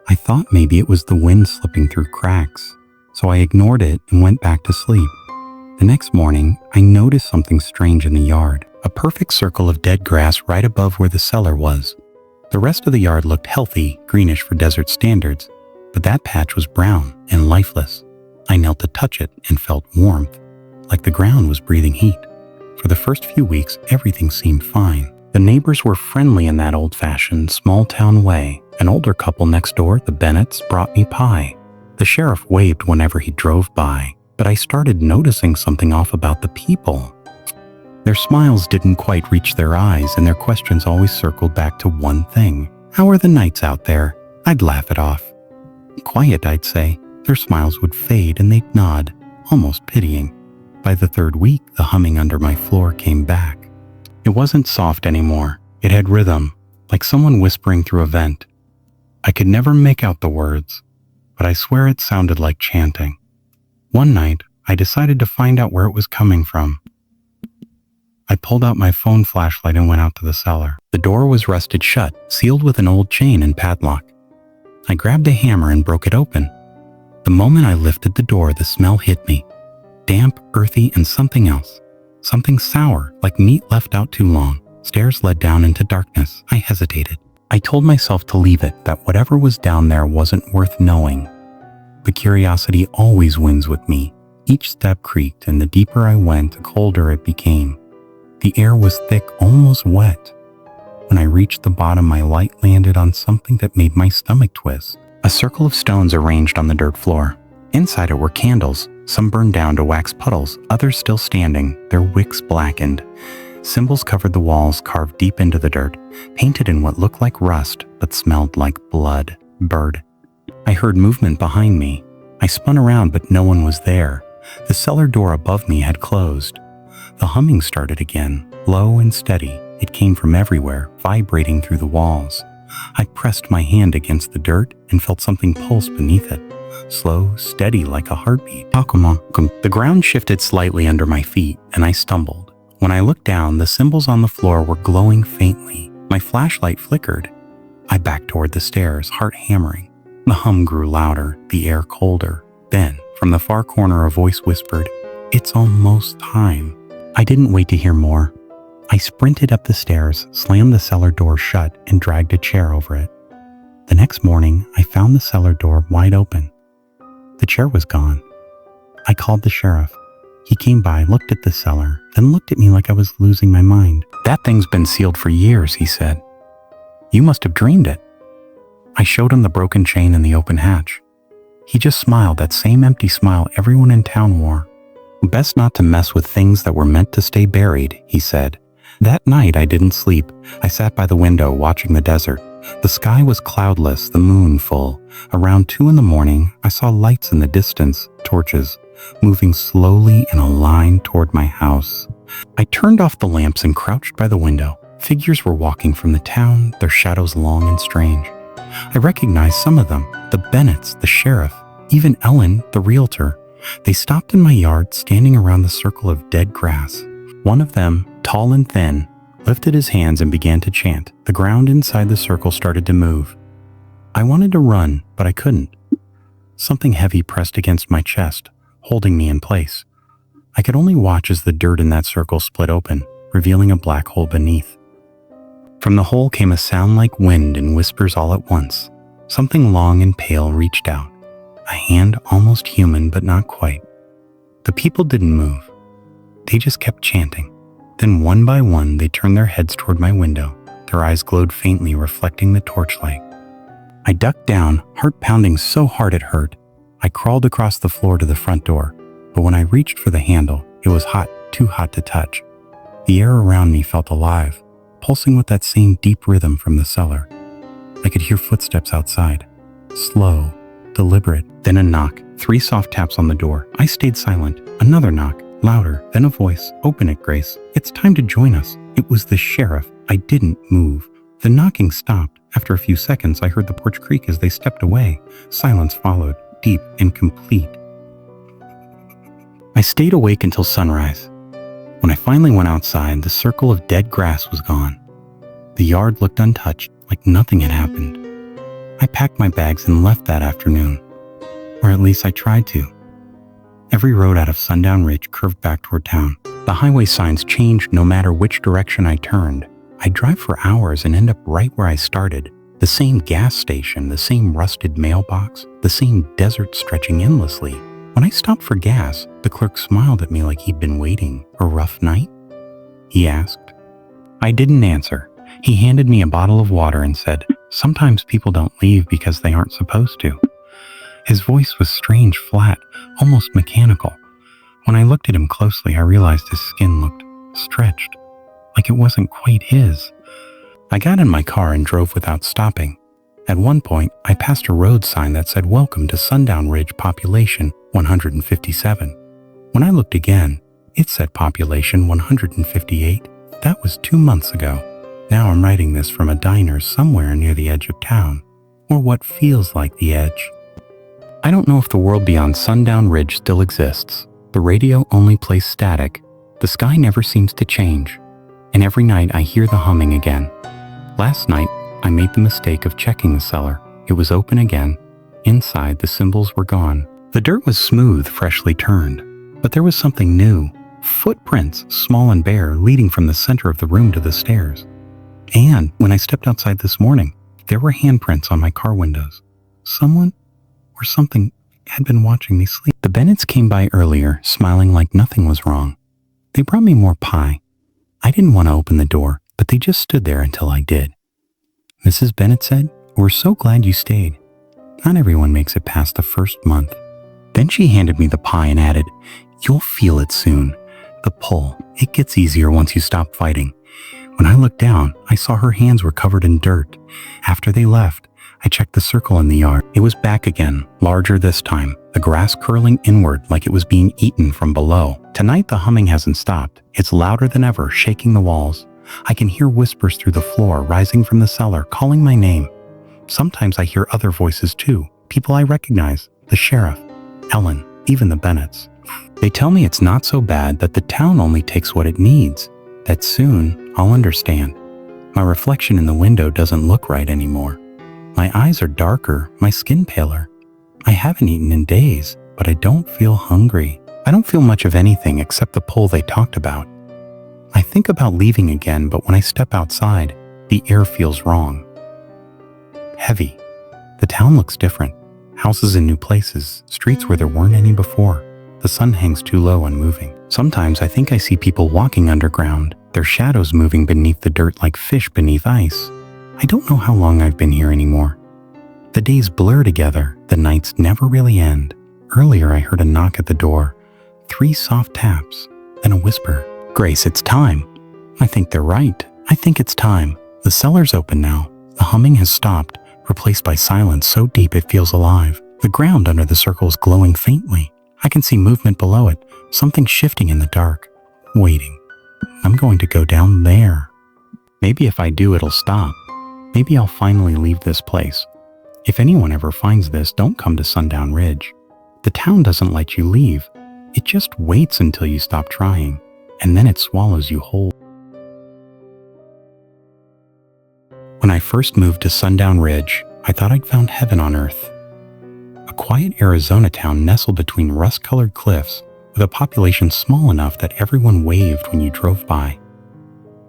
I thought maybe it was the wind slipping through cracks, so I ignored it and went back to sleep. The next morning, I noticed something strange in the yard. A perfect circle of dead grass right above where the cellar was. The rest of the yard looked healthy, greenish for desert standards, but that patch was brown and lifeless. I knelt to touch it and felt warmth, like the ground was breathing heat. For the first few weeks, everything seemed fine. The neighbors were friendly in that old-fashioned, small-town way. An older couple next door, the Bennetts, brought me pie. The sheriff waved whenever he drove by, but I started noticing something off about the people. Their smiles didn't quite reach their eyes, and their questions always circled back to one thing. "How are the nights out there?" I'd laugh it off. "Quiet," I'd say. Their smiles would fade and they'd nod, almost pitying. By the third week, the humming under my floor came back. It wasn't soft anymore. It had rhythm, like someone whispering through a vent. I could never make out the words, but I swear it sounded like chanting. One night, I decided to find out where it was coming from. I pulled out my phone flashlight and went out to the cellar. The door was rusted shut, sealed with an old chain and padlock. I grabbed a hammer and broke it open. The moment I lifted the door, the smell hit me. Damp, earthy, and something else. Something sour, like meat left out too long. Stairs led down into darkness. I hesitated. I told myself to leave it, that whatever was down there wasn't worth knowing. But curiosity always wins with me. Each step creaked, and the deeper I went, the colder it became. The air was thick, almost wet. When I reached the bottom, my light landed on something that made my stomach twist. A circle of stones arranged on the dirt floor. Inside it were candles, some burned down to wax puddles, others still standing, their wicks blackened. Symbols covered the walls, carved deep into the dirt, painted in what looked like rust, but smelled like blood. Bird. I heard movement behind me. I spun around, but no one was there. The cellar door above me had closed. The humming started again, low and steady. It came from everywhere, vibrating through the walls. I pressed my hand against the dirt and felt something pulse beneath it. Slow, steady, like a heartbeat. The ground shifted slightly under my feet, and I stumbled. When I looked down, the symbols on the floor were glowing faintly. My flashlight flickered. I backed toward the stairs, heart hammering. The hum grew louder, the air colder. Then, from the far corner, a voice whispered, "It's almost time." I didn't wait to hear more. I sprinted up the stairs, slammed the cellar door shut, and dragged a chair over it. The next morning, I found the cellar door wide open. The chair was gone. I called the sheriff. He came by, looked at the cellar, then looked at me like I was losing my mind. "That thing's been sealed for years," he said. "You must have dreamed it." I showed him the broken chain and the open hatch. He just smiled, that same empty smile everyone in town wore. "Best not to mess with things that were meant to stay buried," he said. That night I didn't sleep. I sat by the window watching the desert. The sky was cloudless, the moon full. Around 2 in the morning, I saw lights in the distance, torches, moving slowly in a line toward my house. I turned off the lamps and crouched by the window. Figures were walking from the town, their shadows long and strange. I recognized some of them, the Bennetts, the sheriff, even Ellen, the realtor. They stopped in my yard, standing around the circle of dead grass. One of them, tall and thin, lifted his hands and began to chant. The ground inside the circle started to move. I wanted to run, but I couldn't. Something heavy pressed against my chest, holding me in place. I could only watch as the dirt in that circle split open, revealing a black hole beneath. From the hole came a sound like wind and whispers all at once. Something long and pale reached out, a hand almost human but not quite. The people didn't move. They just kept chanting. Then one by one, they turned their heads toward my window. Their eyes glowed faintly, reflecting the torchlight. I ducked down, heart pounding so hard it hurt. I crawled across the floor to the front door, but when I reached for the handle, it was hot, too hot to touch. The air around me felt alive, pulsing with that same deep rhythm from the cellar. I could hear footsteps outside, slow, deliberate, then a knock, 3 soft taps on the door. I stayed silent. Another knock, louder, then a voice. "Open it, Grace. It's time to join us." It was the sheriff. I didn't move. The knocking stopped. After a few seconds, I heard the porch creak as they stepped away. Silence followed, deep and complete. I stayed awake until sunrise. When I finally went outside, the circle of dead grass was gone. The yard looked untouched, like nothing had happened. I packed my bags and left that afternoon. Or at least I tried to. Every road out of Sundown Ridge curved back toward town. The highway signs changed no matter which direction I turned. I'd drive for hours and end up right where I started. The same gas station, the same rusted mailbox, the same desert stretching endlessly. When I stopped for gas, the clerk smiled at me like he'd been waiting. "A rough night?" he asked. I didn't answer. He handed me a bottle of water and said, "Sometimes people don't leave because they aren't supposed to." His voice was strange, flat, almost mechanical. When I looked at him closely, I realized his skin looked stretched, like it wasn't quite his. I got in my car and drove without stopping. At one point, I passed a road sign that said, "Welcome to Sundown Ridge, population 157. When I looked again, it said population 158. That was 2 months ago. Now I'm writing this from a diner somewhere near the edge of town, or what feels like the edge. I don't know if the world beyond Sundown Ridge still exists. The radio only plays static. The sky never seems to change. And every night I hear the humming again. Last night, I made the mistake of checking the cellar. It was open again. Inside, the symbols were gone. The dirt was smooth, freshly turned. But there was something new. Footprints, small and bare, leading from the center of the room to the stairs. And when I stepped outside this morning, there were handprints on my car windows. Someone or something had been watching me sleep. The Bennetts came by earlier, smiling like nothing was wrong. They brought me more pie. I didn't want to open the door, but they just stood there until I did. Mrs. Bennett said, "We're so glad you stayed. Not everyone makes it past the first month." Then she handed me the pie and added, "You'll feel it soon. The pull, it gets easier once you stop fighting." When I looked down, I saw her hands were covered in dirt. After they left, I checked the circle in the yard. It was back again, larger this time, the grass curling inward like it was being eaten from below. Tonight the humming hasn't stopped. It's louder than ever, shaking the walls. I can hear whispers through the floor, rising from the cellar, calling my name. Sometimes I hear other voices too, people I recognize, the sheriff, Ellen, even the Bennetts. They tell me it's not so bad, that the town only takes what it needs, that soon I'll understand. My reflection in the window doesn't look right anymore. My eyes are darker, my skin paler. I haven't eaten in days, but I don't feel hungry. I don't feel much of anything except the pull they talked about. I think about leaving again, but when I step outside, the air feels wrong. Heavy. The town looks different. Houses in new places, streets where there weren't any before. The sun hangs too low, unmoving. Sometimes I think I see people walking underground, their shadows moving beneath the dirt like fish beneath ice. I don't know how long I've been here anymore. The days blur together, the nights never really end. Earlier I heard a knock at the door, 3 soft taps, then a whisper. "Grace, it's time." I think they're right. I think it's time. The cellar's open now. The humming has stopped, replaced by silence so deep it feels alive. The ground under the circle is glowing faintly. I can see movement below it, something shifting in the dark. Waiting. I'm going to go down there. Maybe if I do, it'll stop. Maybe I'll finally leave this place. If anyone ever finds this, don't come to Sundown Ridge. The town doesn't let you leave. It just waits until you stop trying, and then it swallows you whole. When I first moved to Sundown Ridge, I thought I'd found heaven on earth. A quiet Arizona town nestled between rust-colored cliffs, with a population small enough that everyone waved when you drove by.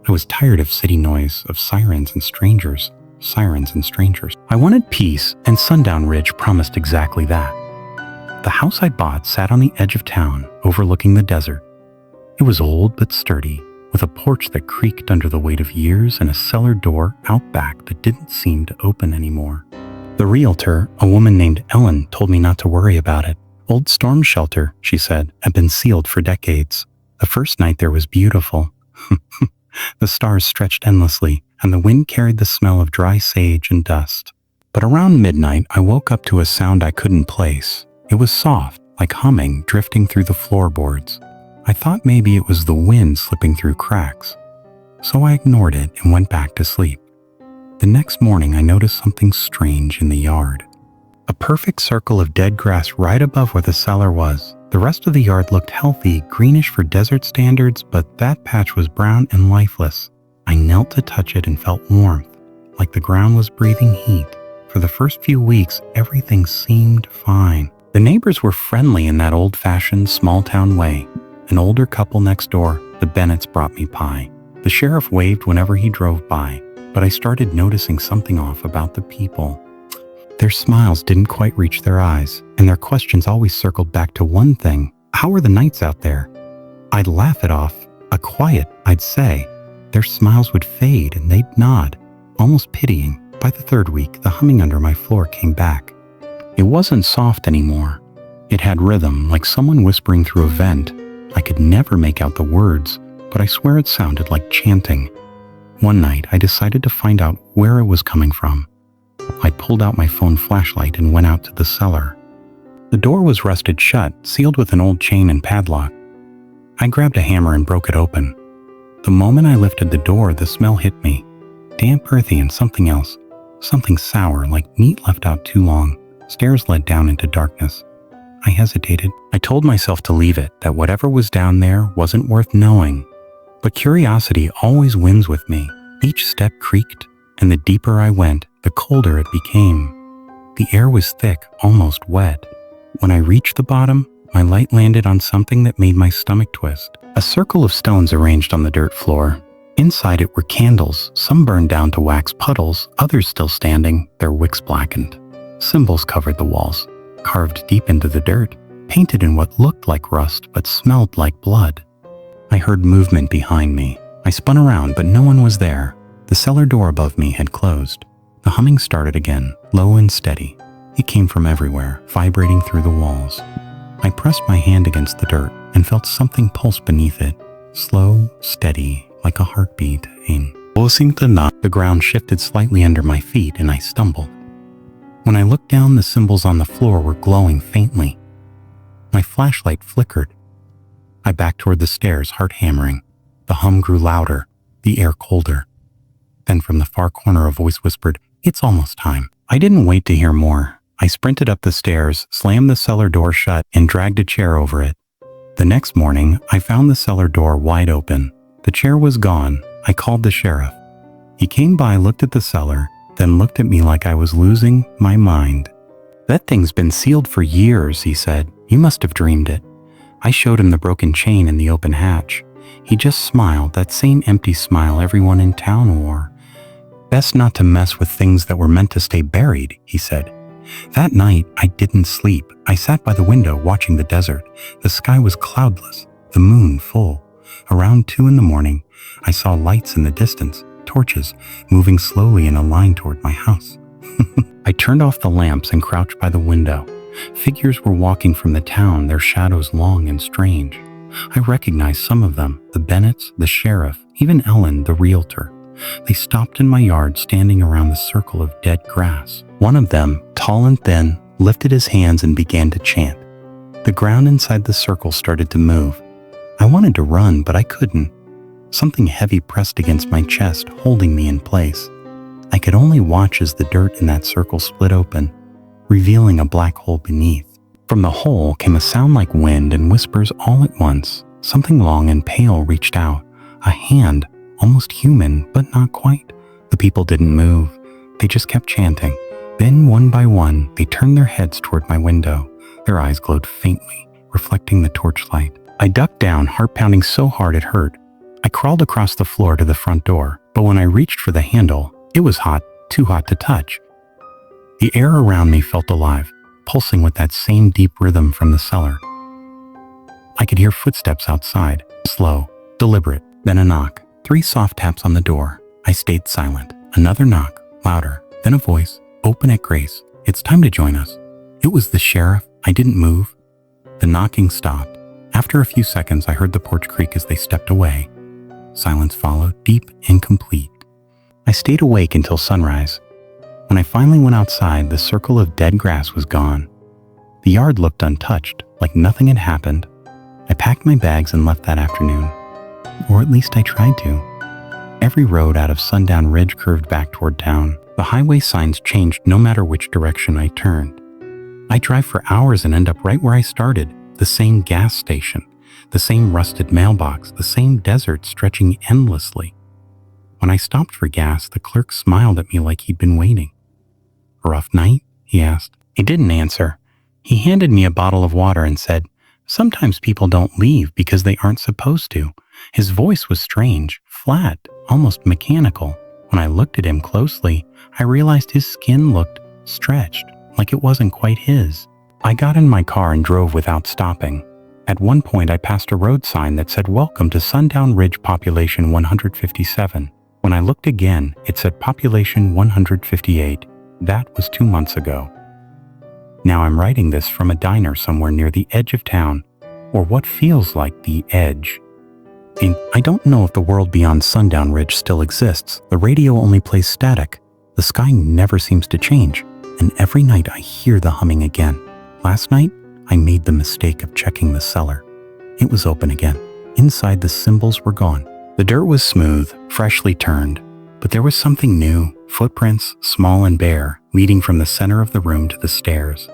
I was tired of city noise, of sirens and strangers. I wanted peace, and Sundown Ridge promised exactly that. The house I bought sat on the edge of town, overlooking the desert. It was old but sturdy, with a porch that creaked under the weight of years and a cellar door out back that didn't seem to open anymore. The realtor, a woman named Ellen, told me not to worry about it. Old storm shelter, she said, had been sealed for decades. The first night there was beautiful. The stars stretched endlessly, and the wind carried the smell of dry sage and dust. But around midnight, I woke up to a sound I couldn't place. It was soft, like humming, drifting through the floorboards. I thought maybe it was the wind slipping through cracks. So I ignored it and went back to sleep. The next morning, I noticed something strange in the yard. A perfect circle of dead grass right above where the cellar was. The rest of the yard looked healthy, greenish for desert standards, but that patch was brown and lifeless. I knelt to touch it and felt warmth, like the ground was breathing heat. For the first few weeks, everything seemed fine. The neighbors were friendly in that old-fashioned, small-town way. An older couple next door, the Bennetts, brought me pie. The sheriff waved whenever he drove by, but I started noticing something off about the people. Their smiles didn't quite reach their eyes, and their questions always circled back to one thing. How were the nights out there? I'd laugh it off. A quiet, I'd say. Their smiles would fade, and they'd nod, almost pitying. By the 3rd week, the humming under my floor came back. It wasn't soft anymore. It had rhythm, like someone whispering through a vent. I could never make out the words, but I swear it sounded like chanting. One night, I decided to find out where it was coming from. I pulled out my phone flashlight and went out to the cellar. The door was rusted shut, sealed with an old chain and padlock. I grabbed a hammer and broke it open. The moment I lifted the door, the smell hit me. Damp, earthy, and something else. Something sour, like meat left out too long. Stairs led down into darkness. I hesitated. I told myself to leave it, that whatever was down there wasn't worth knowing. But curiosity always wins with me. Each step creaked, and the deeper I went, the colder it became. The air was thick, almost wet. When I reached the bottom, my light landed on something that made my stomach twist. A circle of stones arranged on the dirt floor. Inside it were candles, some burned down to wax puddles, others still standing, their wicks blackened. Symbols covered the walls, carved deep into the dirt, painted in what looked like rust but smelled like blood. I heard movement behind me. I spun around, but no one was there. The cellar door above me had closed. The humming started again, low and steady. It came from everywhere, vibrating through the walls. I pressed my hand against the dirt and felt something pulse beneath it, slow, steady, like a heartbeat. The ground shifted slightly under my feet and I stumbled. When I looked down, the symbols on the floor were glowing faintly. My flashlight flickered. I backed toward the stairs, heart hammering. The hum grew louder, the air colder. Then from the far corner a voice whispered, "It's almost time." I didn't wait to hear more. I sprinted up the stairs, slammed the cellar door shut, and dragged a chair over it. The next morning, I found the cellar door wide open. The chair was gone. I called the sheriff. He came by, looked at the cellar, then looked at me like I was losing my mind. "That thing's been sealed for years," he said. "You must have dreamed it." I showed him the broken chain and the open hatch. He just smiled, that same empty smile everyone in town wore. "Best not to mess with things that were meant to stay buried," he said. That night, I didn't sleep. I sat by the window watching the desert. The sky was cloudless, the moon full. Around 2 in the morning, I saw lights in the distance, torches, moving slowly in a line toward my house. I turned off the lamps and crouched by the window. Figures were walking from the town, their shadows long and strange. I recognized some of them, the Bennetts, the sheriff, even Ellen, the realtor. They stopped in my yard, standing around the circle of dead grass. One of them, tall and thin, lifted his hands and began to chant. The ground inside the circle started to move. I wanted to run, but I couldn't. Something heavy pressed against my chest, holding me in place. I could only watch as the dirt in that circle split open, revealing a black hole beneath. From the hole came a sound like wind and whispers all at once. Something long and pale reached out, a hand, almost human, but not quite. The people didn't move. They just kept chanting. Then, one by one, they turned their heads toward my window. Their eyes glowed faintly, reflecting the torchlight. I ducked down, heart pounding so hard it hurt. I crawled across the floor to the front door, but when I reached for the handle, it was hot, too hot to touch. The air around me felt alive, pulsing with that same deep rhythm from the cellar. I could hear footsteps outside, slow, deliberate, then a knock. 3 soft taps on the door. I stayed silent. Another knock, louder, then a voice. "Open it, Grace. It's time to join us." It was the sheriff. I didn't move. The knocking stopped. After a few seconds, I heard the porch creak as they stepped away. Silence followed, deep and complete. I stayed awake until sunrise. When I finally went outside, the circle of dead grass was gone. The yard looked untouched, like nothing had happened. I packed my bags and left that afternoon. Or at least I tried to. Every road out of Sundown Ridge curved back toward town. The highway signs changed no matter which direction I turned. I drive for hours and end up right where I started, the same gas station, the same rusted mailbox, the same desert stretching endlessly. When I stopped for gas, the clerk smiled at me like he'd been waiting. "A rough night?" he asked. I didn't answer. He handed me a bottle of water and said, "Sometimes people don't leave because they aren't supposed to." His voice was strange, flat, almost mechanical. When I looked at him closely, I realized his skin looked stretched, like it wasn't quite his. I got in my car and drove without stopping. At one point, I passed a road sign that said, "Welcome to Sundown Ridge Population 157. When I looked again, it said Population 158. That was 2 months ago. Now I'm writing this from a diner somewhere near the edge of town, or what feels like the edge. And I don't know if the world beyond Sundown Ridge still exists. The radio only plays static. The sky never seems to change, and every night I hear the humming again. Last night, I made the mistake of checking the cellar. It was open again. Inside, the symbols were gone. The dirt was smooth, freshly turned, but there was something new, footprints, small and bare, leading from the center of the room to the stairs.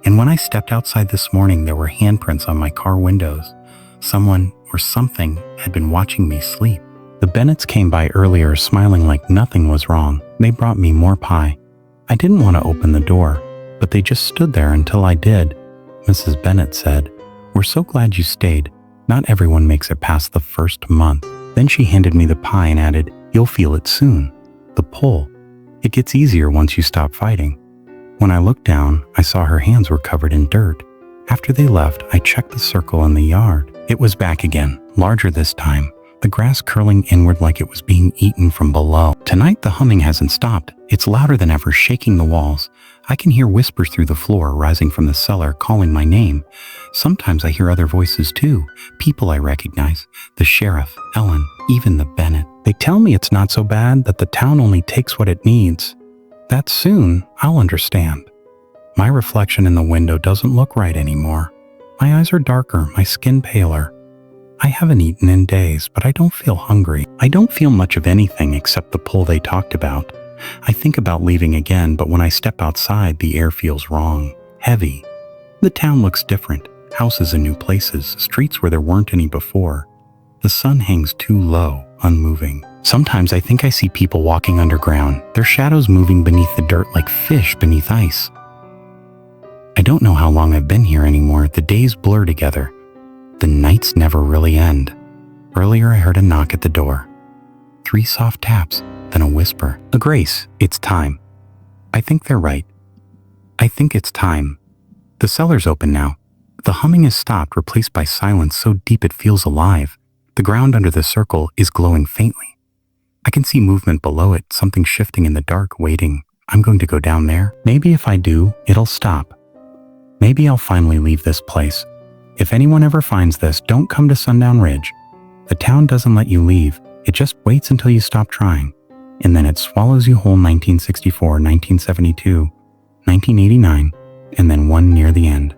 And when I stepped outside this morning, there were handprints on my car windows. Someone or something had been watching me sleep. The Bennetts came by earlier, smiling like nothing was wrong. They brought me more pie. I didn't want to open the door, but they just stood there until I did. Mrs. Bennett said, "We're so glad you stayed. Not everyone makes it past the first month." Then she handed me the pie and added, "You'll feel it soon. The pull. It gets easier once you stop fighting." When I looked down, I saw her hands were covered in dirt. After they left, I checked the circle in the yard. It was back again, larger this time, the grass curling inward like it was being eaten from below. Tonight, the humming hasn't stopped. It's louder than ever, shaking the walls. I can hear whispers through the floor, rising from the cellar, calling my name. Sometimes I hear other voices too, people I recognize, the sheriff, Ellen, even the Bennett. They tell me it's not so bad, that the town only takes what it needs. That soon, I'll understand. My reflection in the window doesn't look right anymore. My eyes are darker, my skin paler. I haven't eaten in days, but I don't feel hungry. I don't feel much of anything except the pull they talked about. I think about leaving again, but when I step outside, the air feels wrong, heavy. The town looks different, houses in new places, streets where there weren't any before. The sun hangs too low, unmoving. Sometimes I think I see people walking underground, their shadows moving beneath the dirt like fish beneath ice. I don't know how long I've been here anymore. The days blur together. The nights never really end. Earlier I heard a knock at the door. 3 soft taps, then a whisper. "A Grace, it's time." I think they're right. I think it's time. The cellar's open now. The humming has stopped, replaced by silence so deep it feels alive. The ground under the circle is glowing faintly. I can see movement below it, something shifting in the dark, waiting. I'm going to go down there. Maybe if I do, it'll stop. Maybe I'll finally leave this place. If anyone ever finds this, don't come to Sundown Ridge. The town doesn't let you leave. It just waits until you stop trying. And then it swallows you whole 1964, 1972, 1989, and then one near the end.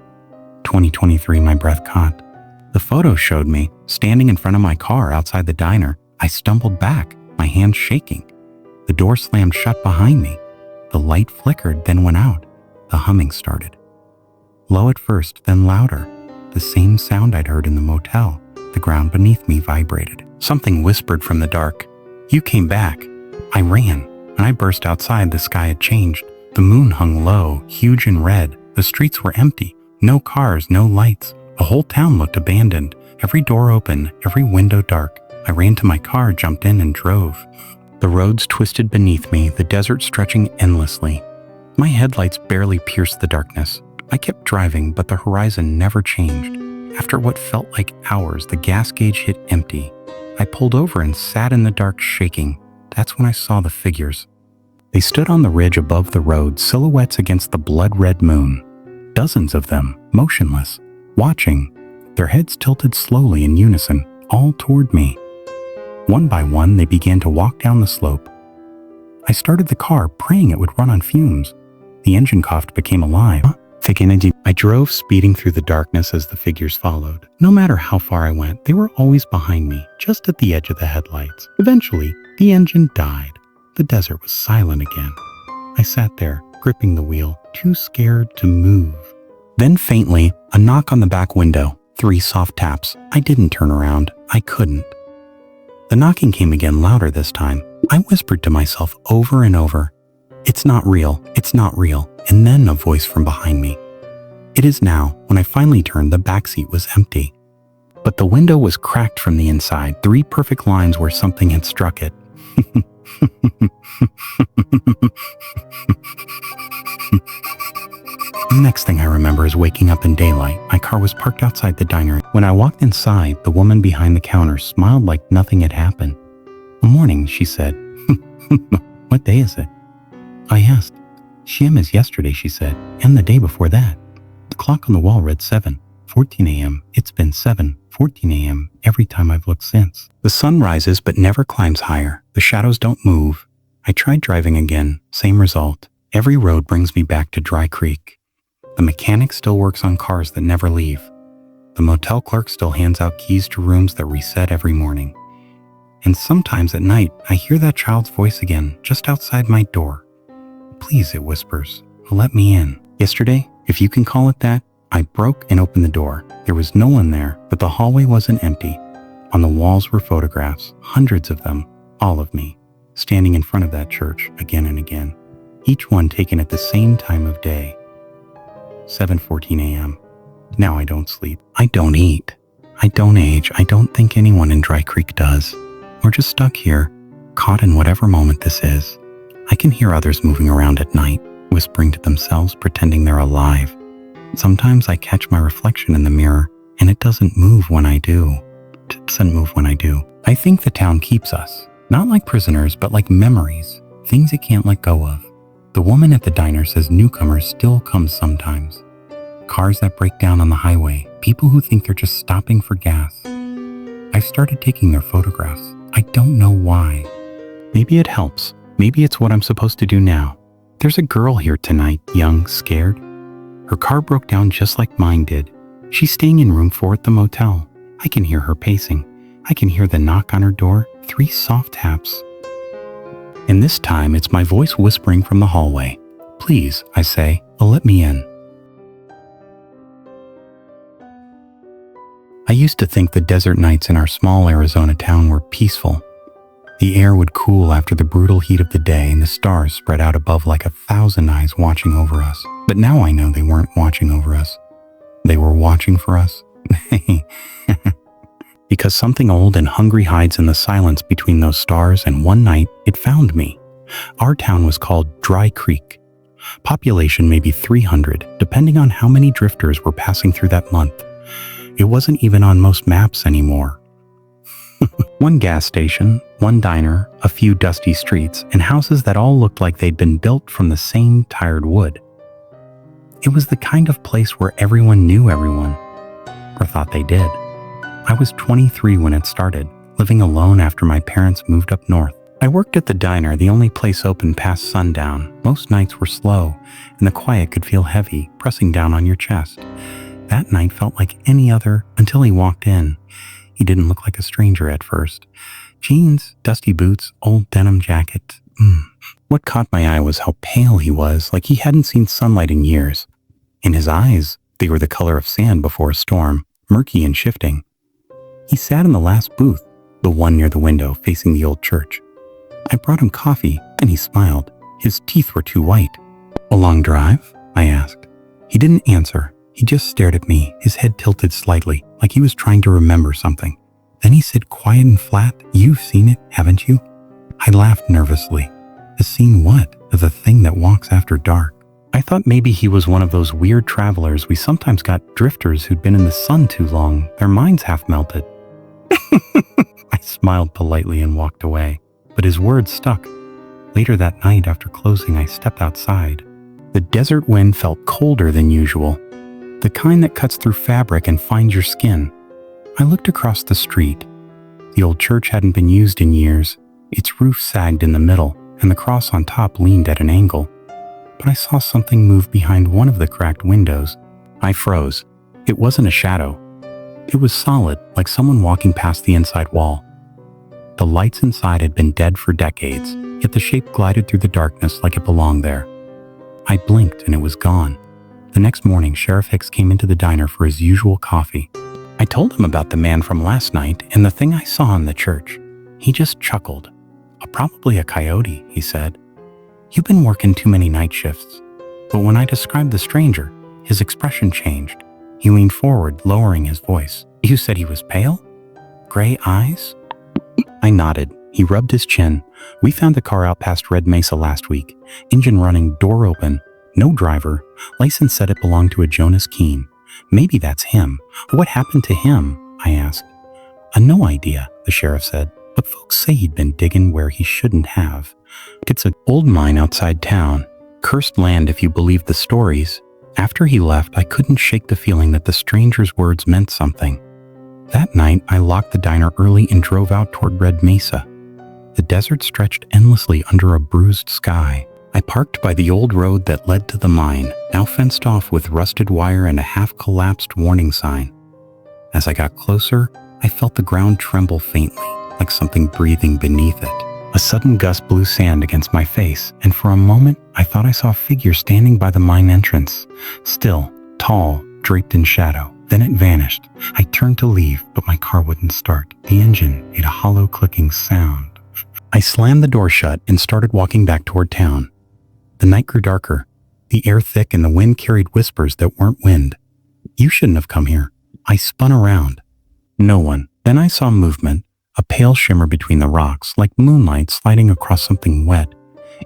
2023, my breath caught. The photo showed me, standing in front of my car outside the diner. I stumbled back, my hands shaking. The door slammed shut behind me. The light flickered, then went out. The humming started. Low at first, then louder. The same sound I'd heard in the motel. The ground beneath me vibrated. Something whispered from the dark. "You came back." I ran, and I burst outside. The sky had changed. The moon hung low, huge and red. The streets were empty. No cars, no lights. The whole town looked abandoned. Every door open, every window dark. I ran to my car, jumped in, and drove. The roads twisted beneath me, the desert stretching endlessly. My headlights barely pierced the darkness. I kept driving, but the horizon never changed. After what felt like hours, the gas gauge hit empty. I pulled over and sat in the dark, shaking. That's when I saw the figures. They stood on the ridge above the road, silhouettes against the blood-red moon. Dozens of them, motionless, watching, their heads tilted slowly in unison, all toward me. One by one, they began to walk down the slope. I started the car, praying it would run on fumes. The engine coughed, became alive. I drove, speeding through the darkness as the figures followed. No matter how far I went, they were always behind me, just at the edge of the headlights. Eventually, the engine died. The desert was silent again. I sat there, gripping the wheel, too scared to move. Then faintly, a knock on the back window. 3 soft taps. I didn't turn around. I couldn't. The knocking came again, louder this time. I whispered to myself over and over, "It's not real. It's not real." And then a voice from behind me. It is now. When I finally turned, the backseat was empty. But the window was cracked from the inside, 3 perfect lines where something had struck it. The next thing I remember is waking up in daylight. My car was parked outside the diner. When I walked inside, the woman behind the counter smiled like nothing had happened. "Good morning," she said. "What day is it?" I asked. "Same as yesterday," she said, "and the day before that." The clock on the wall read 7:14 a.m. It's been 7:14 a.m. every time I've looked since. The sun rises but never climbs higher. The shadows don't move. I tried driving again. Same result. Every road brings me back to Dry Creek. The mechanic still works on cars that never leave. The motel clerk still hands out keys to rooms that reset every morning. And sometimes at night, I hear that child's voice again, just outside my door. "Please," it whispers, "let me in." Yesterday, if you can call it that, I broke and opened the door. There was no one there, but the hallway wasn't empty. On the walls were photographs, hundreds of them, all of me, standing in front of that church again and again, each one taken at the same time of day. 7:14 a.m. Now I don't sleep. I don't eat. I don't age. I don't think anyone in Dry Creek does. We're just stuck here, caught in whatever moment this is. I can hear others moving around at night, whispering to themselves, pretending they're alive. Sometimes I catch my reflection in the mirror, and it doesn't move when I do. I think the town keeps us, not like prisoners, but like memories, things it can't let go of. The woman at the diner says newcomers still come sometimes. Cars that break down on the highway, people who think they're just stopping for gas. I've started taking their photographs. I don't know why. Maybe it helps. Maybe it's what I'm supposed to do now. There's a girl here tonight, young, scared. Her car broke down just like mine did. She's staying in room 4 at the motel. I can hear her pacing. I can hear the knock on her door, 3 soft taps. And this time it's my voice whispering from the hallway. "Please," I say, "let me in." I used to think the desert nights in our small Arizona town were peaceful. The air would cool after the brutal heat of the day, and the stars spread out above like 1,000 eyes watching over us. But now I know they weren't watching over us. They were watching for us. Because something old and hungry hides in the silence between those stars, and one night it found me. Our town was called Dry Creek. Population maybe 300, depending on how many drifters were passing through that month. It wasn't even on most maps anymore. One gas station, one diner, a few dusty streets, and houses that all looked like they'd been built from the same tired wood. It was the kind of place where everyone knew everyone, or thought they did. I was 23 when it started, living alone after my parents moved up north. I worked at the diner, the only place open past sundown. Most nights were slow, and the quiet could feel heavy, pressing down on your chest. That night felt like any other until he walked in. He didn't look like a stranger at first. Jeans, dusty boots, old denim jacket. What caught my eye was how pale he was, like he hadn't seen sunlight in years. In his eyes, they were the color of sand before a storm, murky and shifting. He sat in the last booth, the one near the window facing the old church. I brought him coffee, and he smiled. His teeth were too white. "A long drive?" I asked. He didn't answer. He just stared at me, his head tilted slightly, like he was trying to remember something. Then he said quiet and flat, "You've seen it, haven't you?" I laughed nervously. "Has seen what? The thing that walks after dark." I thought maybe he was one of those weird travelers we sometimes got, drifters who'd been in the sun too long, their minds half melted. I smiled politely and walked away, but his words stuck. Later that night, after closing, I stepped outside. The desert wind felt colder than usual, the kind that cuts through fabric and finds your skin. I looked across the street. The old church hadn't been used in years. Its roof sagged in the middle, and the cross on top leaned at an angle. But I saw something move behind one of the cracked windows. I froze. It wasn't a shadow. It was solid, like someone walking past the inside wall. The lights inside had been dead for decades, yet the shape glided through the darkness like it belonged there. I blinked and it was gone. The next morning, Sheriff Hicks came into the diner for his usual coffee. I told him about the man from last night and the thing I saw in the church. He just chuckled. Probably a coyote," he said. "You've been working too many night shifts." But when I described the stranger, his expression changed. He leaned forward, lowering his voice. "You said he was pale? Gray eyes?" I nodded. He rubbed his chin. "We found the car out past Red Mesa last week. Engine running, door open. No driver. License said it belonged to a Jonas Keene. Maybe that's him. What happened to him?" I asked. No idea," the sheriff said. "But folks say he'd been digging where he shouldn't have. It's an old mine outside town. Cursed land if you believe the stories." After he left, I couldn't shake the feeling that the stranger's words meant something. That night, I locked the diner early and drove out toward Red Mesa. The desert stretched endlessly under a bruised sky. I parked by the old road that led to the mine, now fenced off with rusted wire and a half-collapsed warning sign. As I got closer, I felt the ground tremble faintly, like something breathing beneath it. A sudden gust blew sand against my face, and for a moment, I thought I saw a figure standing by the mine entrance. Still, tall, draped in shadow. Then it vanished. I turned to leave, but my car wouldn't start. The engine made a hollow clicking sound. I slammed the door shut and started walking back toward town. The night grew darker, the air thick, and the wind carried whispers that weren't wind. "You shouldn't have come here." I spun around. No one. Then I saw movement, a pale shimmer between the rocks, like moonlight sliding across something wet.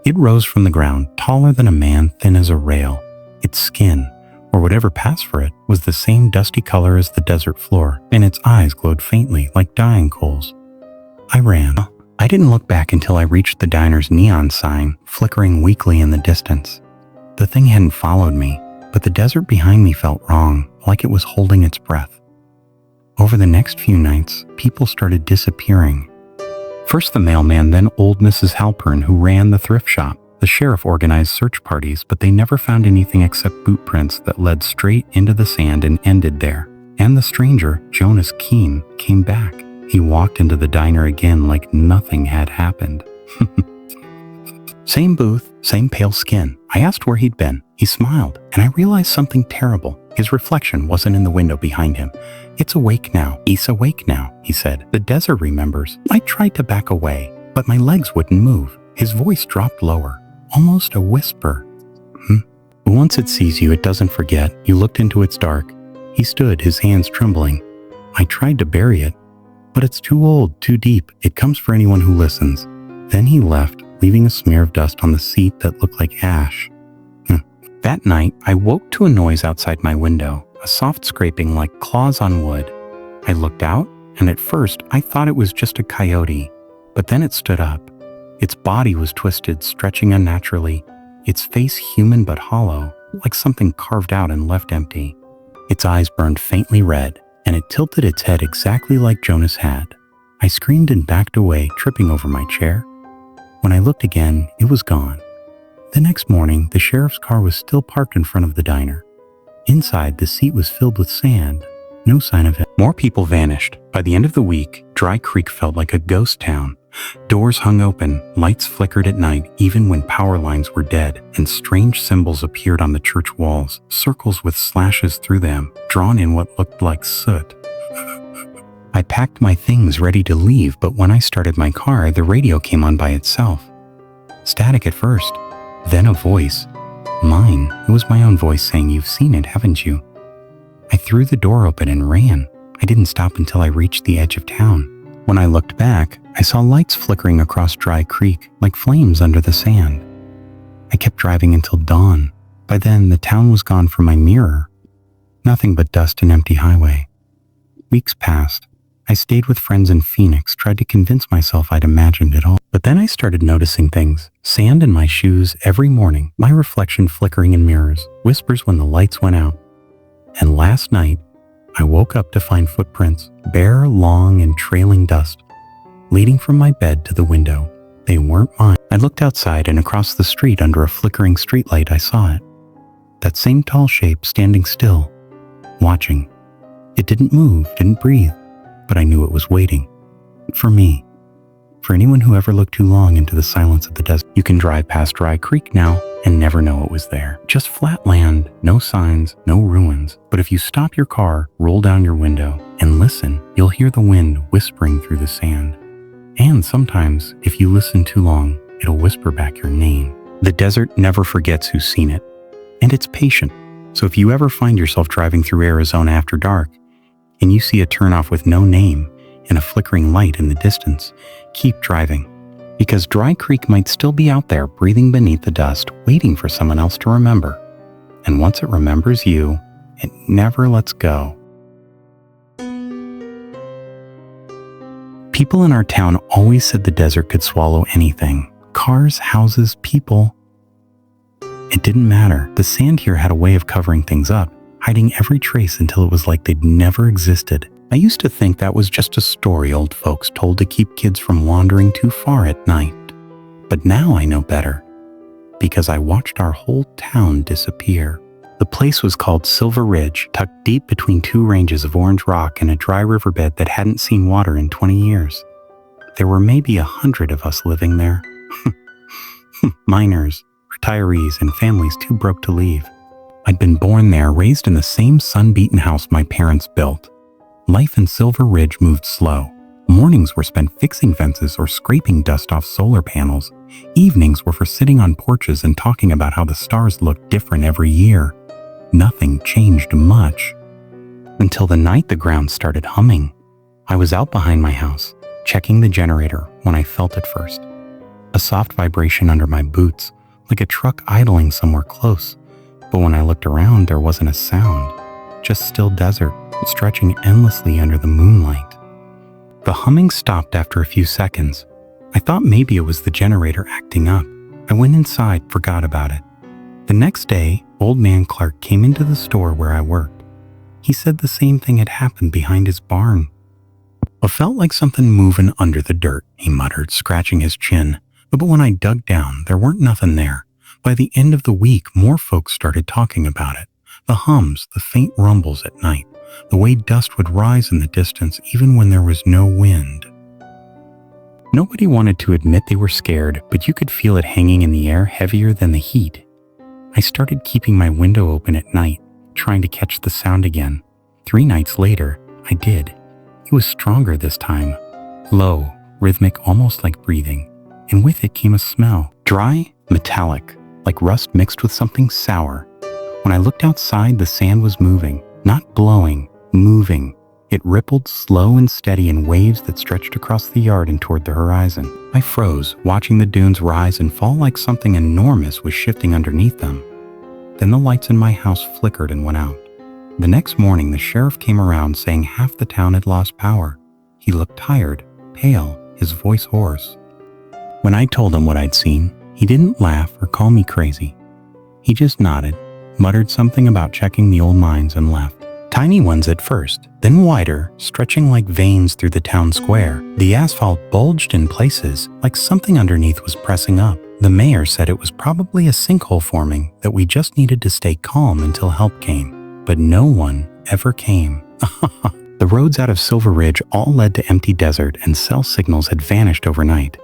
It rose from the ground, taller than a man, thin as a rail. Its skin, or whatever passed for it, was the same dusty color as the desert floor, and its eyes glowed faintly like dying coals. I ran. I didn't look back until I reached the diner's neon sign, flickering weakly in the distance. The thing hadn't followed me, but the desert behind me felt wrong, like it was holding its breath. Over the next few nights, people started disappearing. First the mailman, then old Mrs. Halpern, who ran the thrift shop. The sheriff organized search parties, but they never found anything except boot prints that led straight into the sand and ended there. And the stranger, Jonas Keene, came back. He walked into the diner again like nothing had happened. Same booth, same pale skin. I asked where he'd been. He smiled, and I realized something terrible. His reflection wasn't in the window behind him. "It's awake now. He's awake now," he said. "The desert remembers." I tried to back away, but my legs wouldn't move. His voice dropped lower, almost a whisper. Once it sees you, it doesn't forget. You looked into its dark. He stood, his hands trembling. I tried to bury it, but it's too old, too deep. It comes for anyone who listens. Then he left, leaving a smear of dust on the seat that looked like ash. That night, I woke to a noise outside my window, a soft scraping like claws on wood. I looked out, and at first, I thought it was just a coyote. But then it stood up. Its body was twisted, stretching unnaturally, its face human but hollow, like something carved out and left empty. Its eyes burned faintly red, and it tilted its head exactly like Jonas had. I screamed and backed away, tripping over my chair. When I looked again, it was gone. The next morning, the sheriff's car was still parked in front of the diner. Inside, the seat was filled with sand. No sign of him. More people vanished. By the end of the week, Dry Creek felt like a ghost town. Doors hung open, lights flickered at night even when power lines were dead, and strange symbols appeared on the church walls, circles with slashes through them, drawn in what looked like soot. I packed my things ready to leave, but when I started my car, the radio came on by itself. Static at first, then a voice. Mine. It was my own voice saying, "You've seen it, haven't you?" I threw the door open and ran. I didn't stop until I reached the edge of town. When I looked back, I saw lights flickering across Dry Creek like flames under the sand. I kept driving until dawn. By then, the town was gone from my mirror. Nothing but dust and empty highway. Weeks passed. I stayed with friends in Phoenix, tried to convince myself I'd imagined it all. But then I started noticing things. Sand in my shoes every morning, my reflection flickering in mirrors, whispers when the lights went out. And last night, I woke up to find footprints, bare, long, and trailing dust, leading from my bed to the window. They weren't mine. I looked outside, and across the street under a flickering streetlight, I saw it. That same tall shape standing still, watching. It didn't move, didn't breathe, but I knew it was waiting. For me. For anyone who ever looked too long into the silence of the desert. You can drive past Dry Creek now and never know it was there. Just flat land, no signs, no ruins. But if you stop your car, roll down your window, and listen, you'll hear the wind whispering through the sand. And sometimes, if you listen too long, it'll whisper back your name. The desert never forgets who's seen it. And it's patient. So if you ever find yourself driving through Arizona after dark, and you see a turnoff with no name and a flickering light in the distance, keep driving. Because Dry Creek might still be out there breathing beneath the dust, waiting for someone else to remember. And once it remembers you, it never lets go. People in our town always said the desert could swallow anything. Cars, houses, people. It didn't matter. The sand here had a way of covering things up, hiding every trace until it was like they'd never existed. I used to think that was just a story old folks told to keep kids from wandering too far at night. But now I know better, because I watched our whole town disappear. The place was called Silver Ridge, tucked deep between two ranges of orange rock and a dry riverbed that hadn't seen water in 20 years. There were maybe 100 of us living there. Miners, retirees, and families too broke to leave. I'd been born there, raised in the same sun-beaten house my parents built. Life in Silver Ridge moved slow. Mornings were spent fixing fences or scraping dust off solar panels. Evenings were for sitting on porches and talking about how the stars looked different every year. Nothing changed much. Until the night the ground started humming. I was out behind my house, checking the generator when I felt it first. A soft vibration under my boots, like a truck idling somewhere close. But when I looked around, there wasn't a sound. Just still desert, stretching endlessly under the moonlight. The humming stopped after a few seconds. I thought maybe it was the generator acting up. I went inside, forgot about it. The next day, old man Clark came into the store where I worked. He said the same thing had happened behind his barn. It felt like something moving under the dirt, he muttered, scratching his chin. But when I dug down, there weren't nothing there. By the end of the week, more folks started talking about it. The hums, the faint rumbles at night, the way dust would rise in the distance even when there was no wind. Nobody wanted to admit they were scared, but you could feel it hanging in the air heavier than the heat. I started keeping my window open at night, trying to catch the sound again. 3 nights later, I did. It was stronger this time. Low, rhythmic almost like breathing, and with it came a smell, dry, metallic, like rust mixed with something sour. When I looked outside, the sand was moving, not blowing, moving. It rippled slow and steady in waves that stretched across the yard and toward the horizon. I froze, watching the dunes rise and fall like something enormous was shifting underneath them. Then the lights in my house flickered and went out. The next morning, the sheriff came around saying half the town had lost power. He looked tired, pale, his voice hoarse. When I told him what I'd seen, he didn't laugh or call me crazy. He just nodded, muttered something about checking the old mines and left. Tiny ones at first, then wider, stretching like veins through the town square. The asphalt bulged in places, like something underneath was pressing up. The mayor said it was probably a sinkhole forming, that we just needed to stay calm until help came. But no one ever came. The roads out of Silver Ridge all led to empty desert, and cell signals had vanished overnight.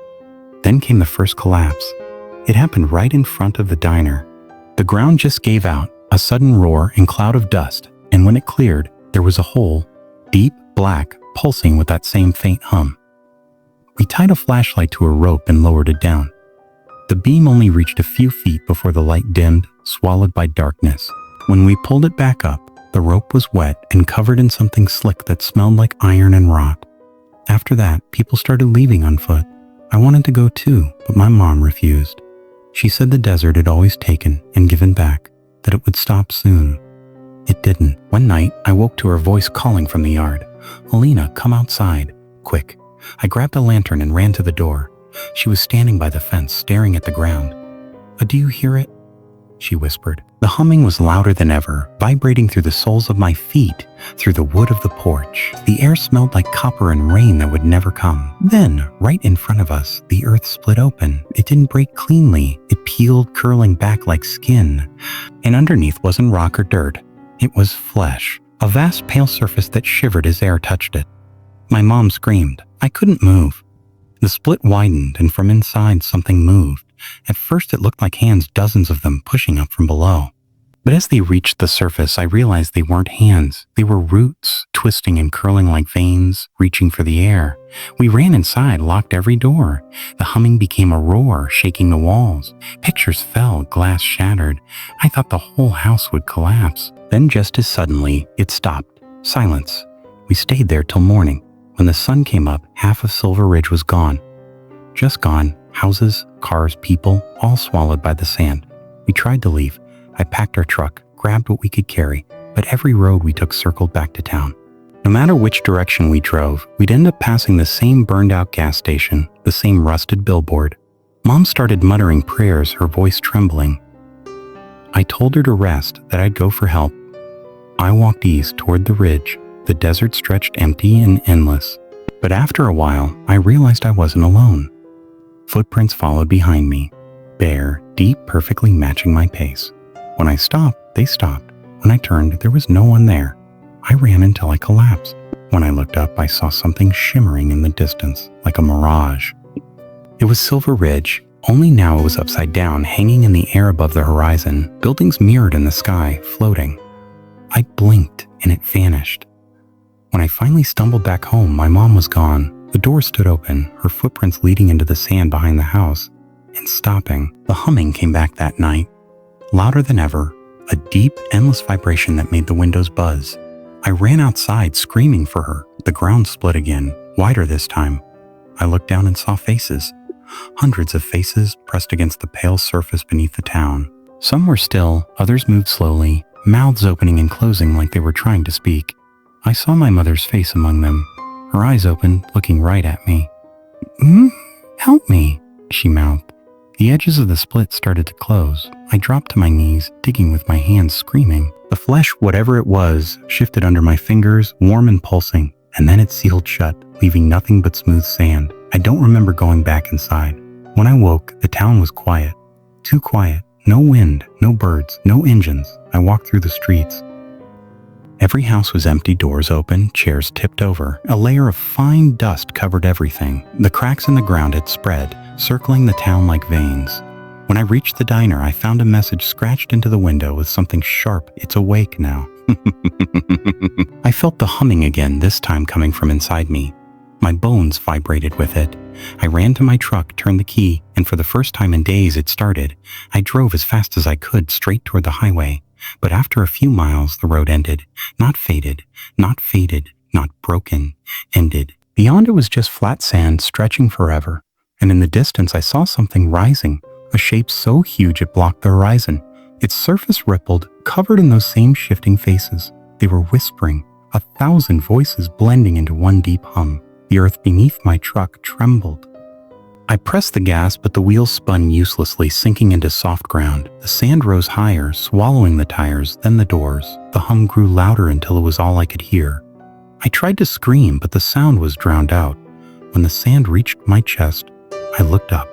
Then came the first collapse. It happened right in front of the diner. The ground just gave out, a sudden roar and cloud of dust, and when it cleared, there was a hole, deep, black, pulsing with that same faint hum. We tied a flashlight to a rope and lowered it down. The beam only reached a few feet before the light dimmed, swallowed by darkness. When we pulled it back up, the rope was wet and covered in something slick that smelled like iron and rot. After that, people started leaving on foot. I wanted to go too, but my mom refused. She said the desert had always taken and given back, that it would stop soon. It didn't. One night, I woke to her voice calling from the yard. "Alina, come outside. Quick." I grabbed a lantern and ran to the door. She was standing by the fence, staring at the ground. Do you hear it?" she whispered. The humming was louder than ever, vibrating through the soles of my feet, through the wood of the porch. The air smelled like copper and rain that would never come. Then, right in front of us, the earth split open. It didn't break cleanly. It peeled, curling back like skin. And underneath wasn't rock or dirt. It was flesh, a vast pale surface that shivered as air touched it. My mom screamed. I couldn't move. The split widened, and from inside something moved. At first it looked like hands, dozens of them, pushing up from below. But as they reached the surface, I realized they weren't hands. They were roots, twisting and curling like veins, reaching for the air. We ran inside, locked every door. The humming became a roar, shaking the walls. Pictures fell, glass shattered. I thought the whole house would collapse. Then just as suddenly, it stopped. Silence. We stayed there till morning. When the sun came up, half of Silver Ridge was gone. Just gone. Houses, cars, people, all swallowed by the sand. We tried to leave. I packed our truck, grabbed what we could carry, but every road we took circled back to town. No matter which direction we drove, we'd end up passing the same burned-out gas station, the same rusted billboard. Mom started muttering prayers, her voice trembling. I told her to rest, that I'd go for help. I walked east toward the ridge. The desert stretched empty and endless. But after a while, I realized I wasn't alone. Footprints followed behind me, bare, deep, perfectly matching my pace. When I stopped, they stopped. When I turned, there was no one there. I ran until I collapsed. When I looked up, I saw something shimmering in the distance, like a mirage. It was Silver Ridge, only now it was upside down, hanging in the air above the horizon, buildings mirrored in the sky, floating. I blinked, and it vanished. When I finally stumbled back home, my mom was gone. The door stood open, her footprints leading into the sand behind the house, and stopping. The humming came back that night, louder than ever, a deep, endless vibration that made the windows buzz. I ran outside, screaming for her. The ground split again, wider this time. I looked down and saw faces. Hundreds of faces pressed against the pale surface beneath the town. Some were still, others moved slowly, mouths opening and closing like they were trying to speak. I saw my mother's face among them. Her eyes opened, looking right at me. Help me," she mouthed. The edges of the split started to close. I dropped to my knees, digging with my hands, screaming. The flesh, whatever it was, shifted under my fingers, warm and pulsing, and then it sealed shut, leaving nothing but smooth sand. I don't remember going back inside. When I woke, the town was quiet. Too quiet. No wind, no birds, no engines. I walked through the streets. Every house was empty, doors open, chairs tipped over. A layer of fine dust covered everything. The cracks in the ground had spread, circling the town like veins. When I reached the diner, I found a message scratched into the window with something sharp. "It's awake now." I felt the humming again, this time coming from inside me. My bones vibrated with it. I ran to my truck, turned the key, and for the first time in days it started. I drove as fast as I could straight toward the highway. But after a few miles, the road ended. Not faded, not faded, not broken. Ended. Beyond it was just flat sand stretching forever. And in the distance I saw something rising, a shape so huge it blocked the horizon. Its surface rippled, covered in those same shifting faces. They were whispering, 1,000 voices blending into one deep hum. The earth beneath my truck trembled. I pressed the gas, but the wheels spun uselessly, sinking into soft ground. The sand rose higher, swallowing the tires, then the doors. The hum grew louder until it was all I could hear. I tried to scream, but the sound was drowned out. When the sand reached my chest, I looked up.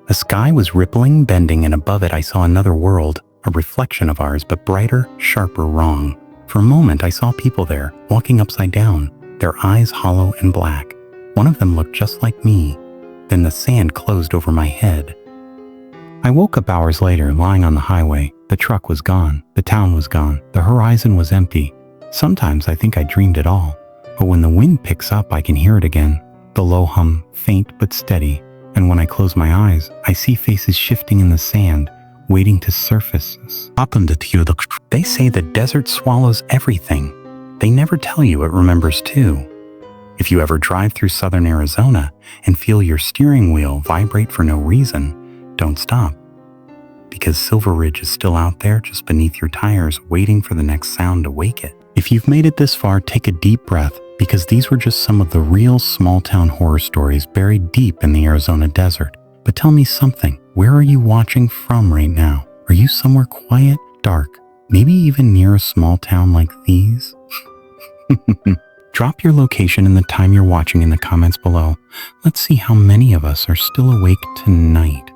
The sky was rippling, bending, and above it I saw another world, a reflection of ours, but brighter, sharper, wrong. For a moment I saw people there, walking upside down, their eyes hollow and black. One of them looked just like me. Then the sand closed over my head. I woke up hours later, lying on the highway. The truck was gone. The town was gone. The horizon was empty. Sometimes I think I dreamed it all. But when the wind picks up, I can hear it again. The low hum, faint but steady. And when I close my eyes, I see faces shifting in the sand, waiting to surface. They say the desert swallows everything. They never tell you it remembers too. If you ever drive through southern Arizona and feel your steering wheel vibrate for no reason, don't stop. Because Silver Ridge is still out there just beneath your tires, waiting for the next sound to wake it. If you've made it this far, take a deep breath, because these were just some of the real small-town horror stories buried deep in the Arizona desert. But tell me something, where are you watching from right now? Are you somewhere quiet, dark, maybe even near a small town like these? Drop your location and the time you're watching in the comments below. Let's see how many of us are still awake tonight.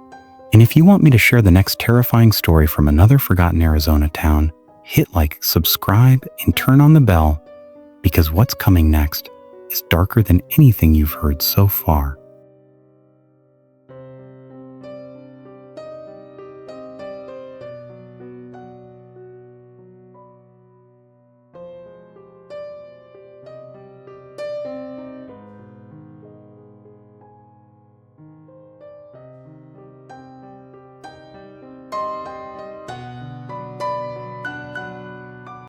And if you want me to share the next terrifying story from another forgotten Arizona town, hit like, subscribe, and turn on the bell, because what's coming next is darker than anything you've heard so far.